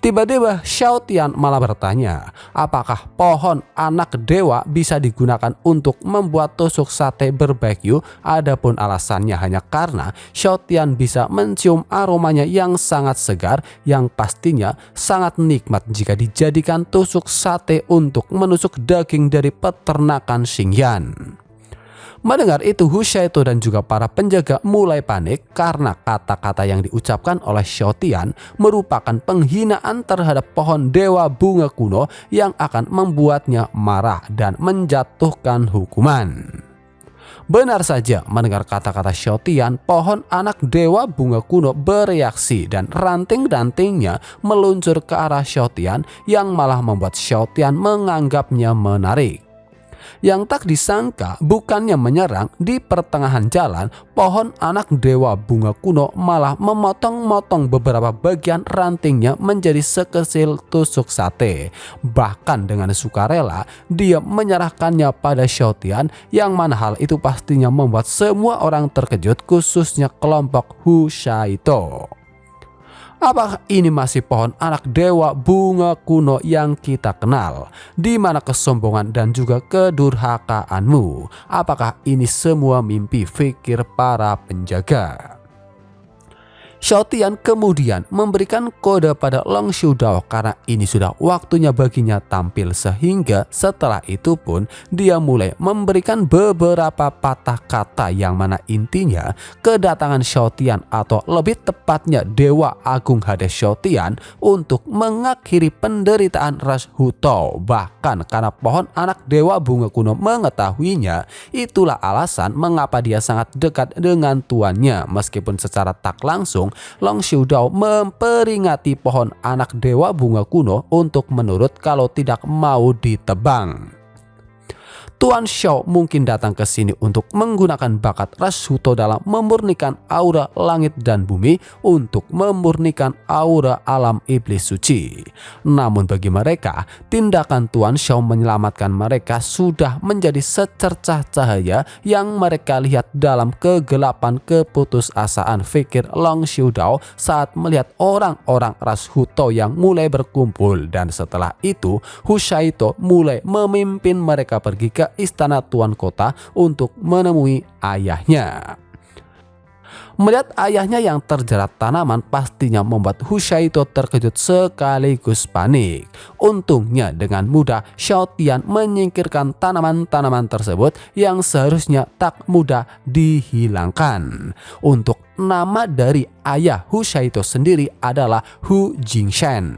[SPEAKER 1] Tiba-tiba Xiao Tian malah bertanya, apakah pohon anak dewa bisa digunakan untuk membuat tusuk sate barbeque? Adapun alasannya hanya karena Xiao Tian bisa mencium aromanya yang sangat segar, yang pastinya sangat nikmat jika dijadikan tusuk sate untuk menusuk daging dari peternakan Xingyan. Mendengar itu, Hu Shaito dan juga para penjaga mulai panik karena kata-kata yang diucapkan oleh Xiao Tian merupakan penghinaan terhadap pohon dewa bunga kuno yang akan membuatnya marah dan menjatuhkan hukuman. Benar saja, mendengar kata-kata Xiao Tian, pohon anak dewa bunga kuno bereaksi dan ranting-rantingnya meluncur ke arah Xiao Tian yang malah membuat Xiao Tian menganggapnya menarik. Yang tak disangka, bukannya menyerang, di pertengahan jalan, pohon anak dewa bunga kuno malah memotong-motong beberapa bagian rantingnya menjadi sekecil tusuk sate. Bahkan dengan sukarela, dia menyerahkannya pada Xiao Tian, yang mana hal itu pastinya membuat semua orang terkejut, khususnya kelompok Hu Shaito. Apakah ini masih pohon anak dewa bunga kuno yang kita kenal? Di mana kesombongan dan juga kedurhakaanmu? Apakah ini semua mimpi fikir para penjaga? Xiao Tian kemudian memberikan kode pada Long Xiudao karena ini sudah waktunya baginya tampil, sehingga setelah itu pun dia mulai memberikan beberapa patah kata yang mana intinya kedatangan Xiao Tian atau lebih tepatnya Dewa Agung Hades Xiao Tian untuk mengakhiri penderitaan ras Hutao. Bahkan karena pohon anak dewa bunga kuno mengetahuinya, itulah alasan mengapa dia sangat dekat dengan tuannya. Meskipun secara tak langsung Long Xiudao memperingati pohon anak dewa bunga kuno untuk menurut kalau tidak mau ditebang. Tuan Xiao mungkin datang ke sini untuk menggunakan bakat ras Huto dalam memurnikan aura langit dan bumi untuk memurnikan aura alam iblis suci. Namun bagi mereka, tindakan Tuan Xiao menyelamatkan mereka sudah menjadi secercah cahaya yang mereka lihat dalam kegelapan keputusasaan fikir Long Xiudao saat melihat orang-orang ras Huto yang mulai berkumpul, dan setelah itu Hu Shaito mulai memimpin mereka pergi ke istana tuan kota untuk menemui ayahnya. Melihat ayahnya yang terjerat tanaman pastinya membuat Hu Shaito terkejut sekaligus panik. Untungnya dengan mudah Xiao Tian menyingkirkan tanaman-tanaman tersebut yang seharusnya tak mudah dihilangkan. Untuk nama dari ayah Hu Shaito sendiri adalah Hu Jingshan.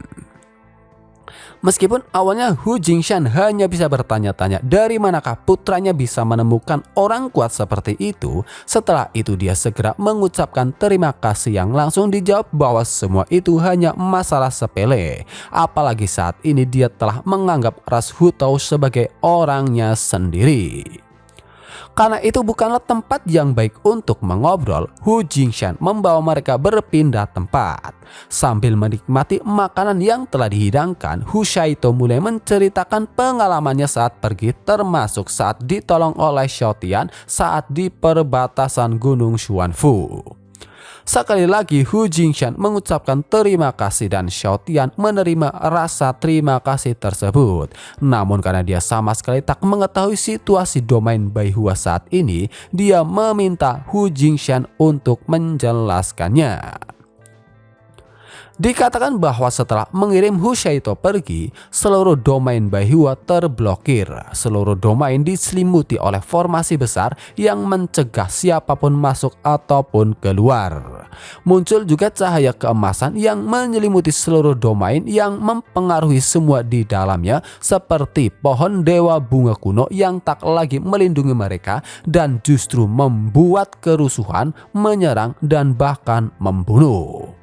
[SPEAKER 1] Meskipun awalnya Hu Jingshan hanya bisa bertanya-tanya dari manakah putranya bisa menemukan orang kuat seperti itu, setelah itu dia segera mengucapkan terima kasih yang langsung dijawab bahwa semua itu hanya masalah sepele. Apalagi saat ini dia telah menganggap ras Hutao sebagai orangnya sendiri. Karena itu bukanlah tempat yang baik untuk mengobrol, Hu Jingshan membawa mereka berpindah tempat. Sambil menikmati makanan yang telah dihidangkan, Hu Shaito mulai menceritakan pengalamannya saat pergi, termasuk saat ditolong oleh Xiao Tian saat di perbatasan Gunung Xuanfu. Sekali lagi Hu Jingshan mengucapkan terima kasih dan Xiao Tian menerima rasa terima kasih tersebut. Namun karena dia sama sekali tak mengetahui situasi domain Baihua saat ini, dia meminta Hu Jingshan untuk menjelaskannya. Dikatakan bahwa setelah mengirim Hu Shaito pergi, seluruh domain Baihua terblokir. Seluruh domain diselimuti oleh formasi besar yang mencegah siapapun masuk ataupun keluar. Muncul juga cahaya keemasan yang menyelimuti seluruh domain yang mempengaruhi semua di dalamnya, seperti pohon dewa bunga kuno yang tak lagi melindungi mereka dan justru membuat kerusuhan, menyerang dan bahkan membunuh.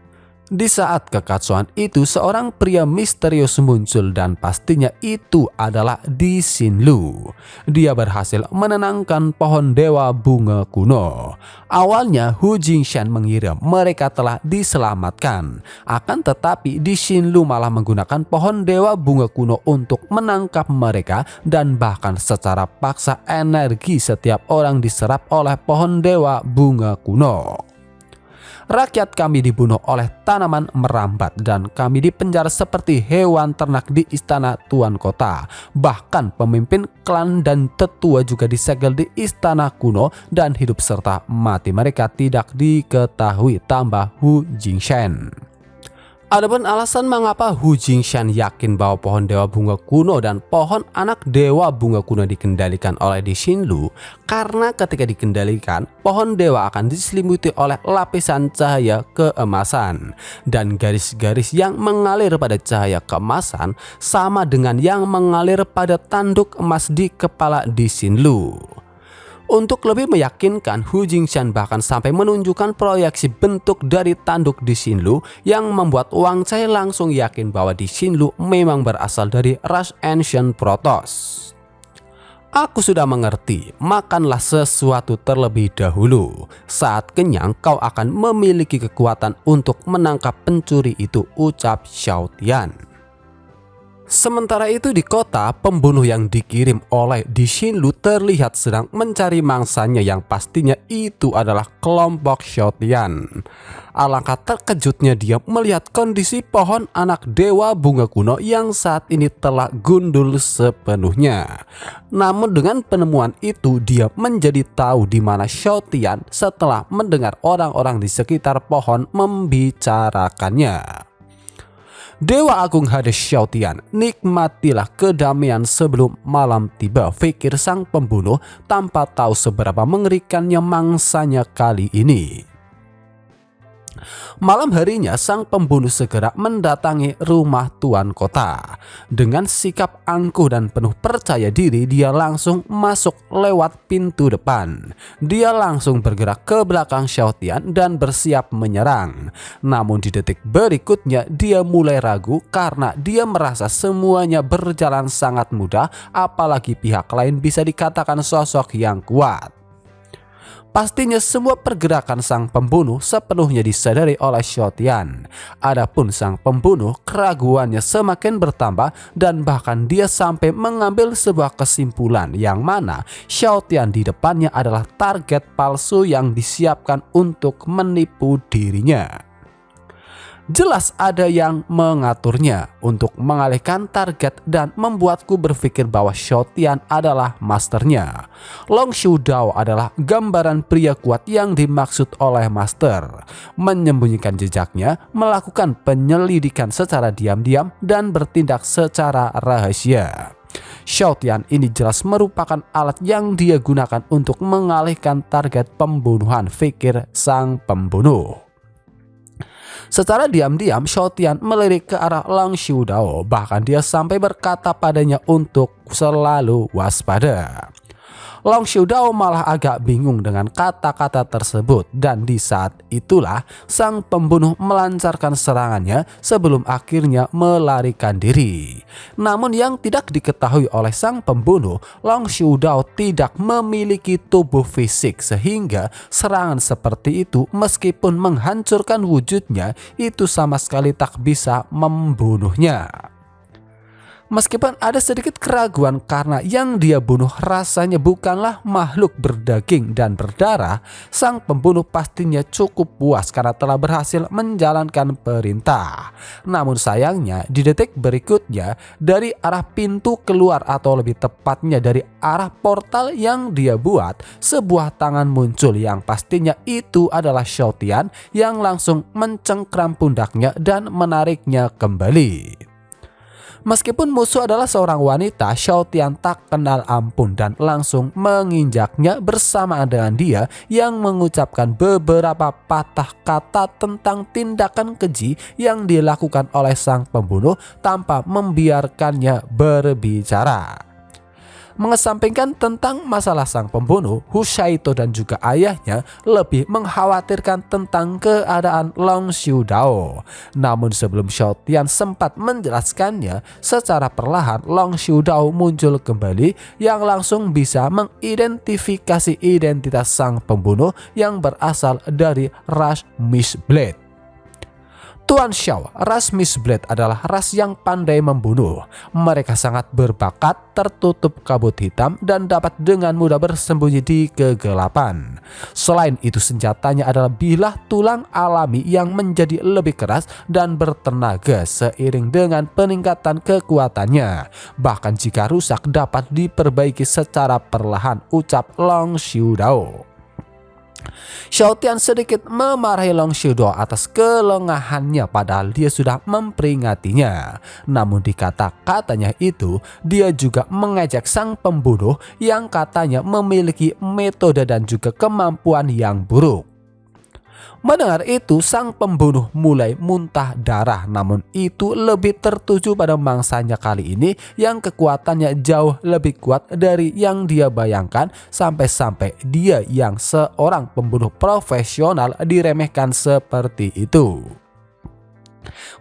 [SPEAKER 1] Di saat kekacauan itu, seorang pria misterius muncul dan pastinya itu adalah Di Xinlu. Dia berhasil menenangkan pohon dewa bunga kuno. Awalnya Hu Jingshan mengira mereka telah diselamatkan. Akan tetapi Di Xinlu malah menggunakan pohon dewa bunga kuno untuk menangkap mereka, dan bahkan secara paksa energi setiap orang diserap oleh pohon dewa bunga kuno. Rakyat kami dibunuh oleh tanaman merambat dan kami dipenjara seperti hewan ternak di istana tuan kota. Bahkan pemimpin klan dan tetua juga disegel di istana kuno dan hidup serta mati mereka tidak diketahui, tambah Hu Jingshan. Adapun alasan mengapa Hu Jingshan yakin bahwa pohon dewa bunga kuno dan pohon anak dewa bunga kuno dikendalikan oleh Di Xinlu, karena ketika dikendalikan, pohon dewa akan diselimuti oleh lapisan cahaya keemasan, dan garis-garis yang mengalir pada cahaya keemasan sama dengan yang mengalir pada tanduk emas di kepala Di Xinlu. Untuk lebih meyakinkan, Hu Jingshan bahkan sampai menunjukkan proyeksi bentuk dari tanduk Di Xinlu yang membuat Wang Cai langsung yakin bahwa Di Xinlu memang berasal dari ras Ancient Protoss. Aku sudah mengerti, makanlah sesuatu terlebih dahulu. Saat kenyang kau akan memiliki kekuatan untuk menangkap pencuri itu, ucap Xiao Tian. Sementara itu di kota, pembunuh yang dikirim oleh Di Shinlu terlihat sedang mencari mangsanya yang pastinya itu adalah kelompok Shoutian. Alangkah terkejutnya dia melihat kondisi pohon anak dewa bunga kuno yang saat ini telah gundul sepenuhnya. Namun dengan penemuan itu dia menjadi tahu di mana Shoutian setelah mendengar orang-orang di sekitar pohon membicarakannya. Dewa Agung Hades Shoutian, nikmatilah kedamaian sebelum malam tiba, pikir sang pembunuh tanpa tahu seberapa mengerikannya mangsanya kali ini. Malam harinya sang pembunuh segera mendatangi rumah tuan kota. Dengan sikap angkuh dan penuh percaya diri dia langsung masuk lewat pintu depan. Dia langsung bergerak ke belakang Shoutian dan bersiap menyerang. Namun di detik berikutnya dia mulai ragu karena dia merasa semuanya berjalan sangat mudah, apalagi pihak lain bisa dikatakan sosok yang kuat. Pastinya semua pergerakan sang pembunuh sepenuhnya disadari oleh Shoutian. Adapun sang pembunuh, keraguannya semakin bertambah dan bahkan dia sampai mengambil sebuah kesimpulan yang mana Shoutian di depannya adalah target palsu yang disiapkan untuk menipu dirinya. Jelas ada yang mengaturnya untuk mengalihkan target dan membuatku berpikir bahwa Shoutian adalah masternya. Long Xiudao adalah gambaran pria kuat yang dimaksud oleh master. Menyembunyikan jejaknya, melakukan penyelidikan secara diam-diam dan bertindak secara rahasia. Shoutian ini jelas merupakan alat yang dia gunakan untuk mengalihkan target pembunuhan, pikir sang pembunuh. Secara diam-diam Shoutian melirik ke arah Long Xiudao, bahkan dia sampai berkata padanya untuk selalu waspada. Long Xiudao malah agak bingung dengan kata-kata tersebut dan di saat itulah sang pembunuh melancarkan serangannya sebelum akhirnya melarikan diri. Namun yang tidak diketahui oleh sang pembunuh, Long Xiudao tidak memiliki tubuh fisik sehingga serangan seperti itu meskipun menghancurkan wujudnya itu sama sekali tak bisa membunuhnya. Meskipun ada sedikit keraguan karena yang dia bunuh rasanya bukanlah makhluk berdaging dan berdarah, sang pembunuh pastinya cukup puas karena telah berhasil menjalankan perintah. Namun sayangnya di detik berikutnya dari arah pintu keluar atau lebih tepatnya dari arah portal yang dia buat, sebuah tangan muncul yang pastinya itu adalah Shoutian yang langsung mencengkram pundaknya dan menariknya kembali. Meskipun musuh adalah seorang wanita, Shoutian tak kenal ampun dan langsung menginjaknya bersamaan dengan dia yang mengucapkan beberapa patah kata tentang tindakan keji yang dilakukan oleh sang pembunuh tanpa membiarkannya berbicara. Mengesampingkan tentang masalah sang pembunuh, Hu Shaito dan juga ayahnya lebih mengkhawatirkan tentang keadaan Long Xiudao. Namun sebelum Shoutian sempat menjelaskannya, secara perlahan Long Xiudao muncul kembali yang langsung bisa mengidentifikasi identitas sang pembunuh yang berasal dari ras Mistblade. Tuan Xiao, ras Mistblade adalah ras yang pandai membunuh. Mereka sangat berbakat, tertutup kabut hitam dan dapat dengan mudah bersembunyi di kegelapan. Selain itu senjatanya adalah bilah tulang alami yang menjadi lebih keras dan bertenaga seiring dengan peningkatan kekuatannya. Bahkan jika rusak dapat diperbaiki secara perlahan, ucap Long Xiudao. Shoutian sedikit memarahi Long Xiudao atas kelengahannya padahal dia sudah memperingatinya. Namun di kata-katanya itu dia juga mengejek sang pembunuh yang katanya memiliki metode dan juga kemampuan yang buruk. Mendengar itu sang pembunuh mulai muntah darah, namun itu lebih tertuju pada mangsanya kali ini yang kekuatannya jauh lebih kuat dari yang dia bayangkan, sampai-sampai dia yang seorang pembunuh profesional diremehkan seperti itu.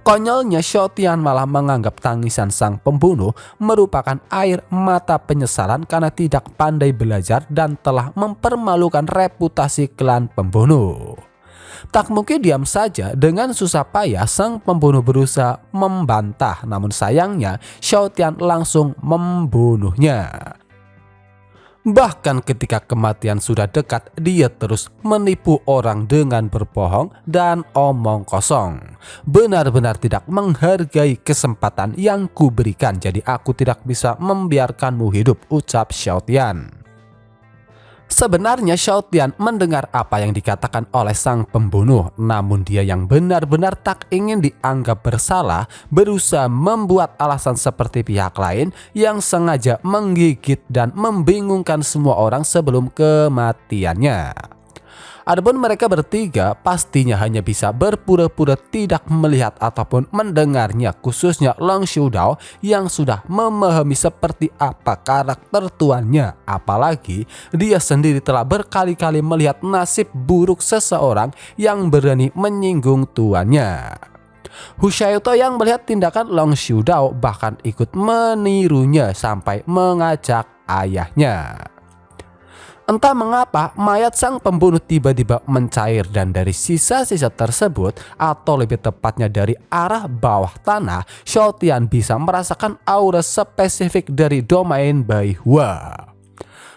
[SPEAKER 1] Konyolnya Shoutian malah menganggap tangisan sang pembunuh merupakan air mata penyesalan karena tidak pandai belajar dan telah mempermalukan reputasi klan pembunuh. Tak mungkin diam saja, dengan susah payah sang pembunuh berusaha membantah, namun sayangnya Xiao Tian langsung membunuhnya. Bahkan ketika kematian sudah dekat, dia terus menipu orang dengan berbohong dan omong kosong. Benar-benar tidak menghargai kesempatan yang kuberikan, jadi aku tidak bisa membiarkanmu hidup, ucap Xiao Tian. Sebenarnya Xiao Tian mendengar apa yang dikatakan oleh sang pembunuh, namun dia yang benar-benar tak ingin dianggap bersalah berusaha membuat alasan seperti pihak lain yang sengaja menggigit dan membingungkan semua orang sebelum kematiannya. Adapun mereka bertiga pastinya hanya bisa berpura-pura tidak melihat ataupun mendengarnya, khususnya Long Xiudao yang sudah memahami seperti apa karakter tuannya, apalagi dia sendiri telah berkali-kali melihat nasib buruk seseorang yang berani menyinggung tuannya. Hu Xiaoto yang melihat tindakan Long Xiudao bahkan ikut menirunya sampai mengajak ayahnya. Entah mengapa mayat sang pembunuh tiba-tiba mencair, dan dari sisa-sisa tersebut, atau lebih tepatnya dari arah bawah tanah, Xiao Tian bisa merasakan aura spesifik dari domain Bai Hua.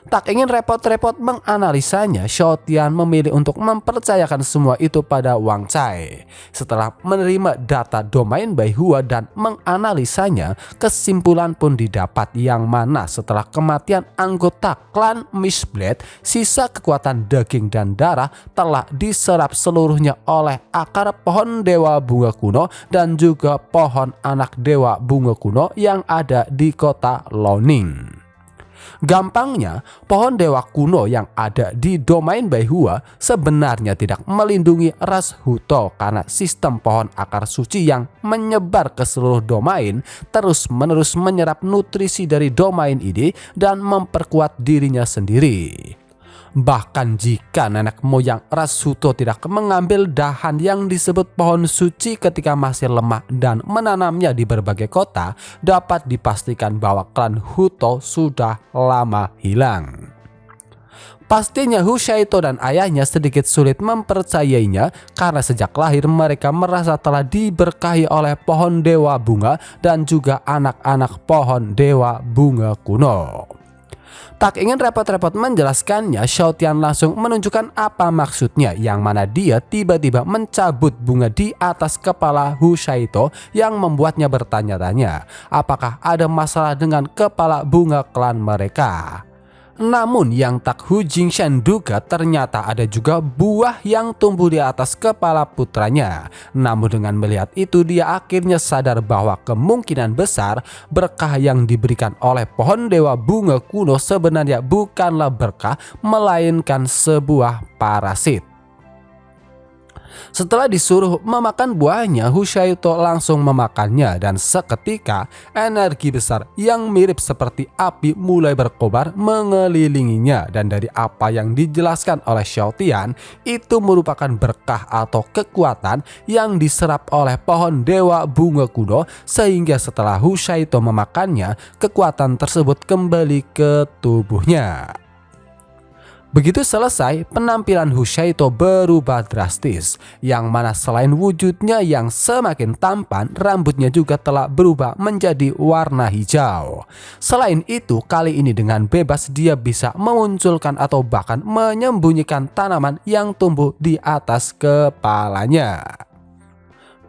[SPEAKER 1] Tak ingin repot-repot menganalisanya, Xiao Tian memilih untuk mempercayakan semua itu pada Wang Cai. Setelah menerima data domain Bai Hua dan menganalisanya, kesimpulan pun didapat yang mana setelah kematian anggota klan Mistblade, sisa kekuatan daging dan darah telah diserap seluruhnya oleh akar pohon dewa bunga kuno dan juga pohon anak dewa bunga kuno yang ada di kota Loning. Gampangnya, pohon dewa kuno yang ada di domain Bai Hua sebenarnya tidak melindungi ras Huto karena sistem pohon akar suci yang menyebar ke seluruh domain terus-menerus menyerap nutrisi dari domain ini dan memperkuat dirinya sendiri. Bahkan jika nenek moyang ras Huto tidak mengambil dahan yang disebut pohon suci ketika masih lemah dan menanamnya di berbagai kota, dapat dipastikan bahwa klan Huto sudah lama hilang. Pastinya Hu Xiaoto dan ayahnya sedikit sulit mempercayainya karena sejak lahir mereka merasa telah diberkahi oleh pohon dewa bunga dan juga anak-anak pohon dewa bunga kuno. Tak ingin repot-repot menjelaskannya, Xiao Tian langsung menunjukkan apa maksudnya, yang mana dia tiba-tiba mencabut bunga di atas kepala Hu Xiaoto yang membuatnya bertanya-tanya apakah ada masalah dengan kepala bunga klan mereka. Namun yang tak Hu Jingshan duga, ternyata ada juga buah yang tumbuh di atas kepala putranya. Namun dengan melihat itu, dia akhirnya sadar bahwa kemungkinan besar berkah yang diberikan oleh pohon dewa bunga kuno sebenarnya bukanlah berkah, melainkan sebuah parasit. Setelah disuruh memakan buahnya, Hu Xiaoto langsung memakannya dan seketika energi besar yang mirip seperti api mulai berkobar mengelilinginya, dan dari apa yang dijelaskan oleh Xiao Tian, itu merupakan berkah atau kekuatan yang diserap oleh pohon dewa bunga kuno, sehingga setelah Hu Xiaoto memakannya, kekuatan tersebut kembali ke tubuhnya. Begitu selesai, penampilan Hu Xiaoto berubah drastis, yang mana selain wujudnya yang semakin tampan, rambutnya juga telah berubah menjadi warna hijau. Selain itu, kali ini dengan bebas dia bisa memunculkan atau bahkan menyembunyikan tanaman yang tumbuh di atas kepalanya.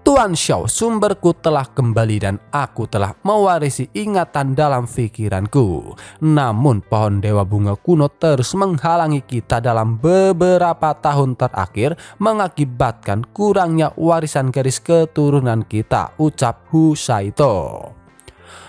[SPEAKER 1] Tuan Xiao, sumberku telah kembali dan aku telah mewarisi ingatan dalam pikiranku. Namun pohon dewa bunga kuno terus menghalangi kita dalam beberapa tahun terakhir, mengakibatkan kurangnya warisan garis keturunan kita, ucap Hu Xiaoto.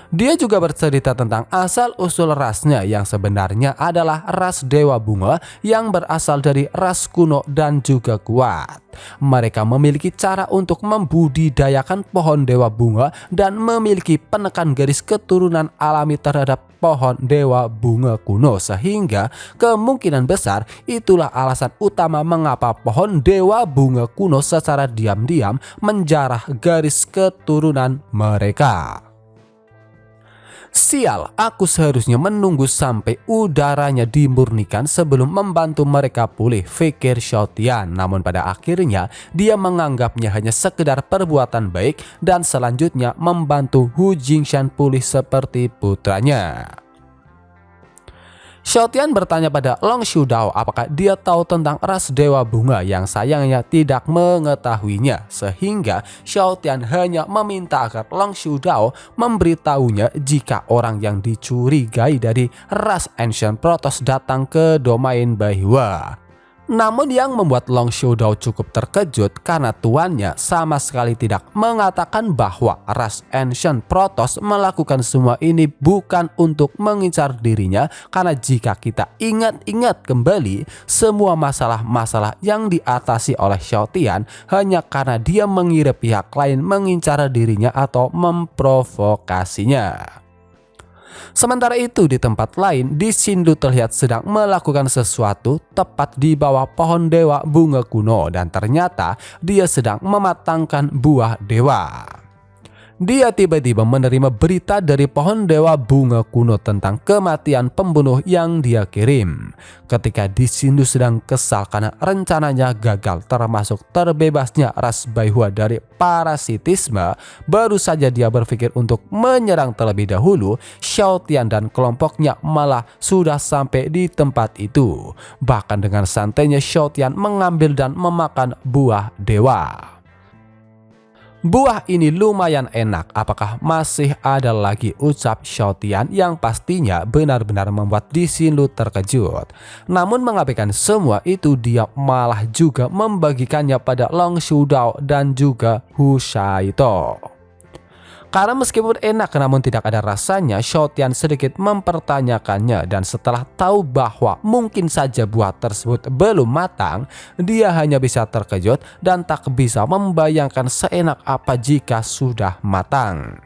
[SPEAKER 1] Dia juga bercerita tentang asal-usul rasnya yang sebenarnya adalah ras dewa bunga yang berasal dari ras kuno dan juga kuat. Mereka memiliki cara untuk membudidayakan pohon dewa bunga dan memiliki penekan garis keturunan alami terhadap pohon dewa bunga kuno, sehingga kemungkinan besar itulah alasan utama mengapa pohon dewa bunga kuno secara diam-diam menjarah garis keturunan mereka. Sial, aku seharusnya menunggu sampai udaranya dimurnikan sebelum membantu mereka pulih, pikir Xiaotian. Namun pada akhirnya dia menganggapnya hanya sekedar perbuatan baik dan selanjutnya membantu Hu Jingshan pulih seperti putranya. Xiaotian bertanya pada Long Xiudao apakah dia tahu tentang ras Dewa Bunga yang sayangnya tidak mengetahuinya, sehingga Xiaotian hanya meminta agar Long Xiudao memberitahunya jika orang yang dicurigai dari ras Ancient Protoss datang ke domain Baihua. Namun yang membuat Long Xiudao cukup terkejut karena tuannya sama sekali tidak mengatakan bahwa ras Ancient Protoss melakukan semua ini bukan untuk mengincar dirinya, karena jika kita ingat-ingat kembali semua masalah-masalah yang diatasi oleh Xiaotian hanya karena dia mengira pihak lain mengincar dirinya atau memprovokasinya. Sementara itu di tempat lain, Di Xinlu terlihat sedang melakukan sesuatu tepat di bawah pohon dewa bunga kuno dan ternyata dia sedang mematangkan buah dewa. Dia tiba-tiba menerima berita dari pohon dewa bunga kuno tentang kematian pembunuh yang dia kirim. Ketika Di Xinlu sedang kesal karena rencananya gagal termasuk terbebasnya ras Baihua dari parasitisme, baru saja dia berpikir untuk menyerang terlebih dahulu, Xiaotian dan kelompoknya malah sudah sampai di tempat itu. Bahkan dengan santainya Xiaotian mengambil dan memakan buah dewa. Buah ini lumayan enak, apakah masih ada lagi, ucap Xiaotian yang pastinya benar-benar membuat Di Xinlu terkejut. Namun mengabaikan semua itu, dia malah juga membagikannya pada Long Xiudao dan juga Hu Shaito. Karena meskipun enak namun tidak ada rasanya, Xiaotian sedikit mempertanyakannya dan setelah tahu bahwa mungkin saja buah tersebut belum matang, dia hanya bisa terkejut dan tak bisa membayangkan seenak apa jika sudah matang.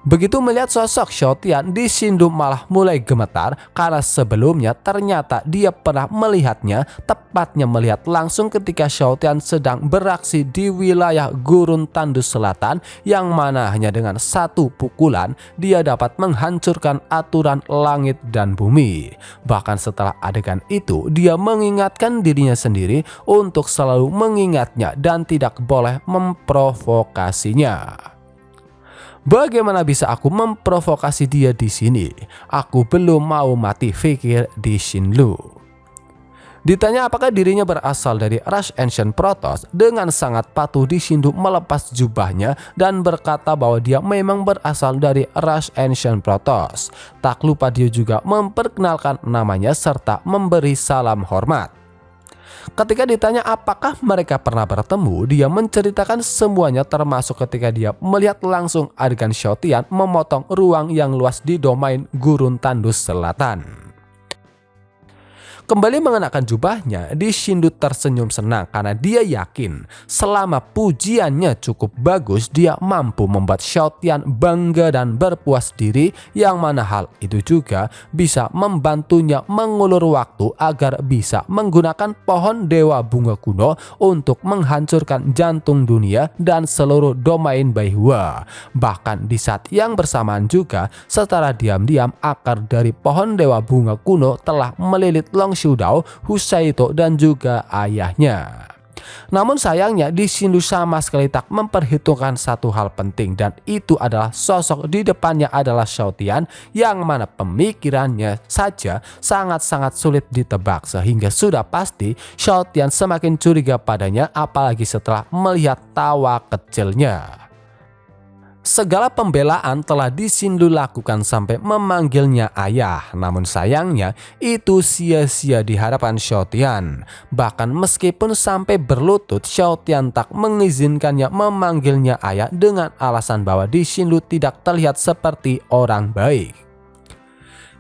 [SPEAKER 1] Begitu melihat sosok Xiaotian, Di Xinlu malah mulai gemetar karena sebelumnya ternyata dia pernah melihatnya, tepatnya melihat langsung ketika Xiaotian sedang beraksi di wilayah Gurun Tandus Selatan, yang mana hanya dengan satu pukulan dia dapat menghancurkan aturan langit dan bumi. Bahkan setelah adegan itu dia mengingatkan dirinya sendiri untuk selalu mengingatnya dan tidak boleh memprovokasinya. Bagaimana bisa aku memprovokasi dia di sini? Aku belum mau mati, pikir Di Xinlu. Ditanya apakah dirinya berasal dari ras Ancient Protoss, dengan sangat patuh Di Xinlu melepas jubahnya dan berkata bahwa dia memang berasal dari ras Ancient Protoss. Tak lupa dia juga memperkenalkan namanya serta memberi salam hormat. Ketika ditanya apakah mereka pernah bertemu, dia menceritakan semuanya termasuk ketika dia melihat langsung adegan Xiaotian memotong ruang yang luas di domain Gurun Tandus Selatan. Kembali mengenakan jubahnya, Di Xinlu tersenyum senang karena dia yakin selama pujiannya cukup bagus, dia mampu membuat Xiaotian bangga dan berpuas diri, yang mana hal itu juga bisa membantunya mengulur waktu agar bisa menggunakan pohon dewa bunga kuno untuk menghancurkan jantung dunia dan seluruh domain Baihua. Bahkan di saat yang bersamaan juga, secara diam-diam akar dari pohon dewa bunga kuno telah melilit Long Xiudao, Hu Shaito dan juga ayahnya. Namun sayangnya Di Xinlu sama sekali tak memperhitungkan satu hal penting, dan itu adalah sosok di depannya adalah Xiaotian, yang mana pemikirannya saja sangat-sangat sulit ditebak, sehingga sudah pasti Xiaotian semakin curiga padanya, apalagi setelah melihat tawa kecilnya. Segala pembelaan telah Di Xinlu lakukan sampai memanggilnya ayah, namun sayangnya itu sia-sia di hadapan Xiaotian. Bahkan meskipun sampai berlutut, Xiaotian tak mengizinkannya memanggilnya ayah dengan alasan bahwa Di Xinlu tidak terlihat seperti orang baik.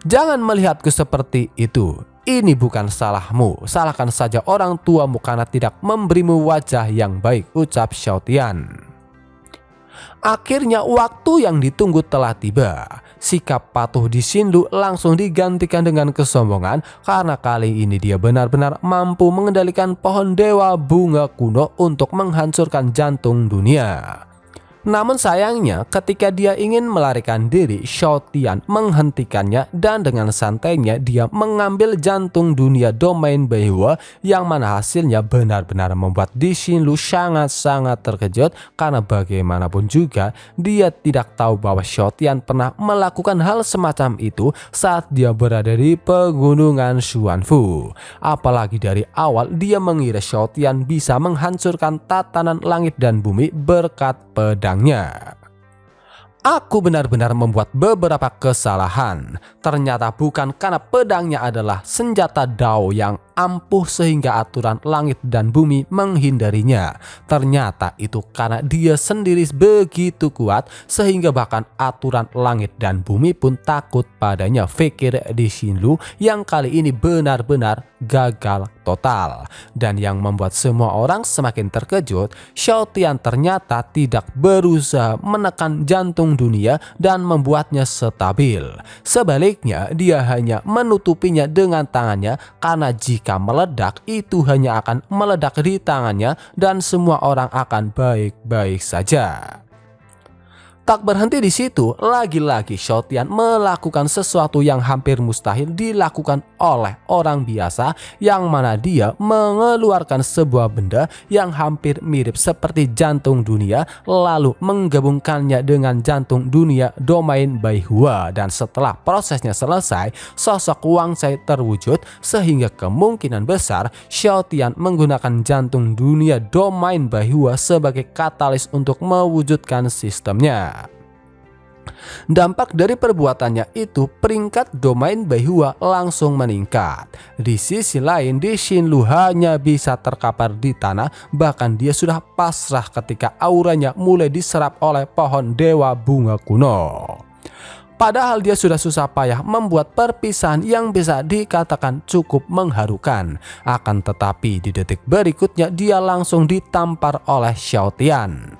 [SPEAKER 1] Jangan melihatku seperti itu. Ini bukan salahmu, salahkan saja orang tuamu karena tidak memberimu wajah yang baik, ucap Xiaotian. Akhirnya waktu yang ditunggu telah tiba. Sikap patuh Di Xinlu langsung digantikan dengan kesombongan karena kali ini dia benar-benar mampu mengendalikan pohon dewa bunga kuno untuk menghancurkan jantung dunia. Namun sayangnya ketika dia ingin melarikan diri, Shao Tian menghentikannya dan dengan santainya dia mengambil jantung dunia domain Beihua, yang mana hasilnya benar-benar membuat Di Xinlu sangat-sangat terkejut karena bagaimanapun juga dia tidak tahu bahwa Shao Tian pernah melakukan hal semacam itu saat dia berada di pegunungan Xuanfu. Apalagi dari awal dia mengira Shao Tian bisa menghancurkan tatanan langit dan bumi berkat pedangnya. Aku benar-benar membuat beberapa kesalahan. Ternyata bukan karena pedangnya adalah senjata Dao yang ampuh sehingga aturan langit dan bumi menghindarinya. Ternyata itu karena dia sendiri begitu kuat sehingga bahkan aturan langit dan bumi pun takut padanya, pikir Di Xinlu yang kali ini benar-benar gagal total. Dan yang membuat semua orang semakin terkejut, Shao Tian ternyata tidak berusaha menekan jantung dunia dan membuatnya stabil. Sebaliknya dia hanya menutupinya dengan tangannya, karena jika meledak itu hanya akan meledak di tangannya dan semua orang akan baik-baik saja. Tak berhenti di situ, lagi-lagi Shao Tian melakukan sesuatu yang hampir mustahil dilakukan oleh orang biasa, yang mana dia mengeluarkan sebuah benda yang hampir mirip seperti jantung dunia lalu menggabungkannya dengan jantung dunia domain Beihua, dan setelah prosesnya selesai sosok Wang Cai terwujud sehingga kemungkinan besar Shao Tian menggunakan jantung dunia domain Beihua sebagai katalis untuk mewujudkan sistemnya. Dampak dari perbuatannya itu, peringkat domain Beihua langsung meningkat. Di sisi lain, Di Xinlu hanya bisa terkapar di tanah, bahkan dia sudah pasrah ketika auranya mulai diserap oleh pohon dewa bunga kuno. Padahal dia sudah susah payah membuat perpisahan yang bisa dikatakan cukup mengharukan. Akan tetapi di detik berikutnya dia langsung ditampar oleh Shao Tian.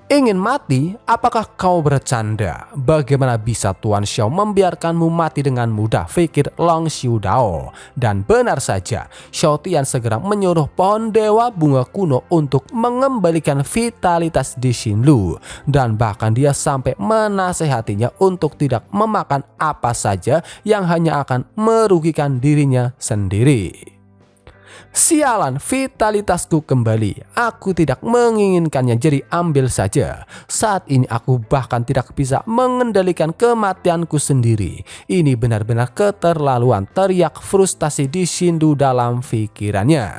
[SPEAKER 1] Ingin mati? Apakah kau bercanda? Bagaimana bisa Tuan Xiao membiarkanmu mati dengan mudah, pikir Long Xiudao. Dan benar saja, Shao Tian segera menyuruh pohon dewa bunga kuno untuk mengembalikan vitalitas Di Xinlu. Dan bahkan dia sampai menasehatinya untuk tidak memakan apa saja yang hanya akan merugikan dirinya sendiri. Sialan, vitalitasku kembali. Aku tidak menginginkannya, jadi ambil saja. Saat ini aku bahkan tidak bisa mengendalikan kematianku sendiri. Ini benar-benar keterlaluan, teriak frustasi Di Xinlu dalam pikirannya.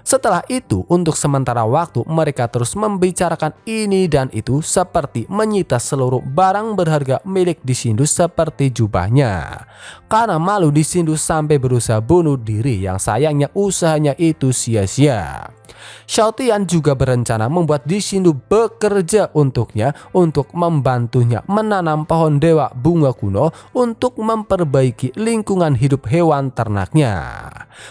[SPEAKER 1] Setelah itu, untuk sementara waktu mereka terus membicarakan ini dan itu seperti menyita seluruh barang berharga milik Di Xinlu seperti jubahnya. Karena malu, Di Xinlu sampai berusaha bunuh diri, yang sayangnya usahanya itu sia-sia. Shao Tian juga berencana membuat Di Xinlu bekerja untuknya untuk membantunya menanam pohon dewa bunga kuno untuk memperbaiki lingkungan hidup hewan ternaknya.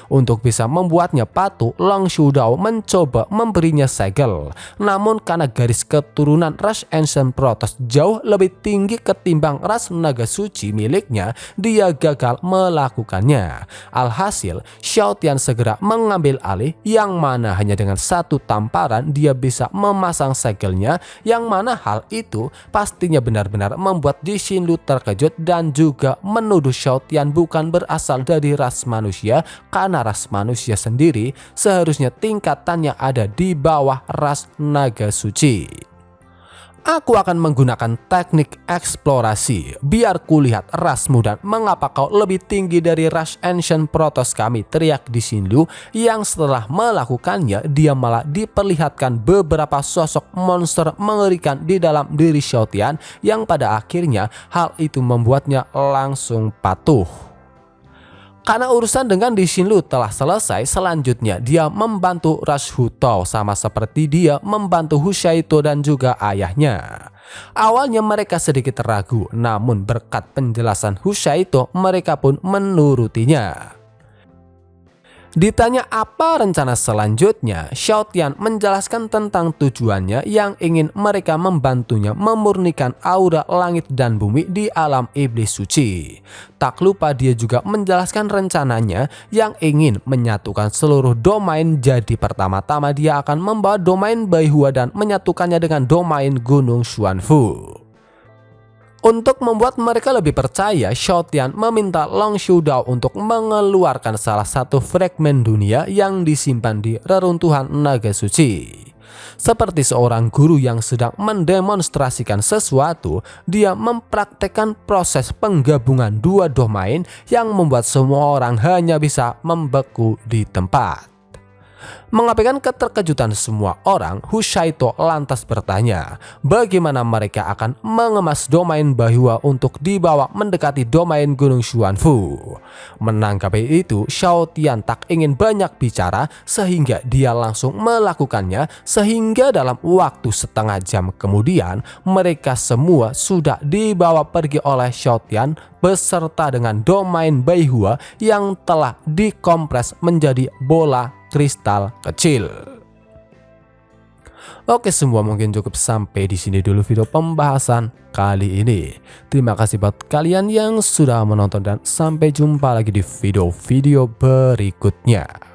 [SPEAKER 1] Untuk bisa membuatnya patuh, Long Xiudao mencoba memberinya segel. Namun karena garis keturunan ras Ancient Protoss jauh lebih tinggi ketimbang ras naga suci miliknya, dia gagal melakukannya. Alhasil, Shao Tian segera mengambil alih, yang mana hanya dengan satu tamparan dia bisa memasang segelnya, yang mana hal itu pastinya benar-benar membuat Di Xinlu terkejut dan juga menuduh Shao Tian bukan berasal dari ras manusia, karena ras manusia sendiri seharusnya tingkatannya ada di bawah ras naga suci. Aku akan menggunakan teknik eksplorasi biar kulihat rasmu dan mengapa kau lebih tinggi dari ras Ancient Protoss kami, teriak Di Xinlu, yang setelah melakukannya dia malah diperlihatkan beberapa sosok monster mengerikan di dalam diri Shao Tian, yang pada akhirnya hal itu membuatnya langsung patuh. Karena urusan dengan Di Xinlu telah selesai, selanjutnya dia membantu ras Hu Tao sama seperti dia membantu Hu Shaito dan juga ayahnya. Awalnya mereka sedikit ragu, namun berkat penjelasan Hu Shaito mereka pun menurutinya. Ditanya apa rencana selanjutnya, Xiao Tian menjelaskan tentang tujuannya yang ingin mereka membantunya memurnikan aura langit dan bumi di alam iblis suci. Tak lupa dia juga menjelaskan rencananya yang ingin menyatukan seluruh domain. Jadi pertama-tama dia akan membawa domain Baihua dan menyatukannya dengan domain Gunung Xuanfu. Untuk membuat mereka lebih percaya, Xiao Tian meminta Long Xiudao untuk mengeluarkan salah satu fragmen dunia yang disimpan di reruntuhan naga suci. Seperti seorang guru yang sedang mendemonstrasikan sesuatu, dia mempraktekkan proses penggabungan dua domain yang membuat semua orang hanya bisa membeku di tempat. Mengabaikan keterkejutan semua orang, Hu Shaito lantas bertanya, bagaimana mereka akan mengemas domain Baihua untuk dibawa mendekati domain Gunung Xuanfu. Menanggapi itu, Xiao Tian tak ingin banyak bicara sehingga dia langsung melakukannya, sehingga dalam waktu setengah jam kemudian mereka semua sudah dibawa pergi oleh Xiao Tian beserta dengan domain Baihua yang telah dikompres menjadi bola kristal kecil. Oke semua, mungkin cukup sampai di sini dulu video pembahasan kali ini. Terima kasih buat kalian yang sudah menonton dan sampai jumpa lagi di video-video berikutnya.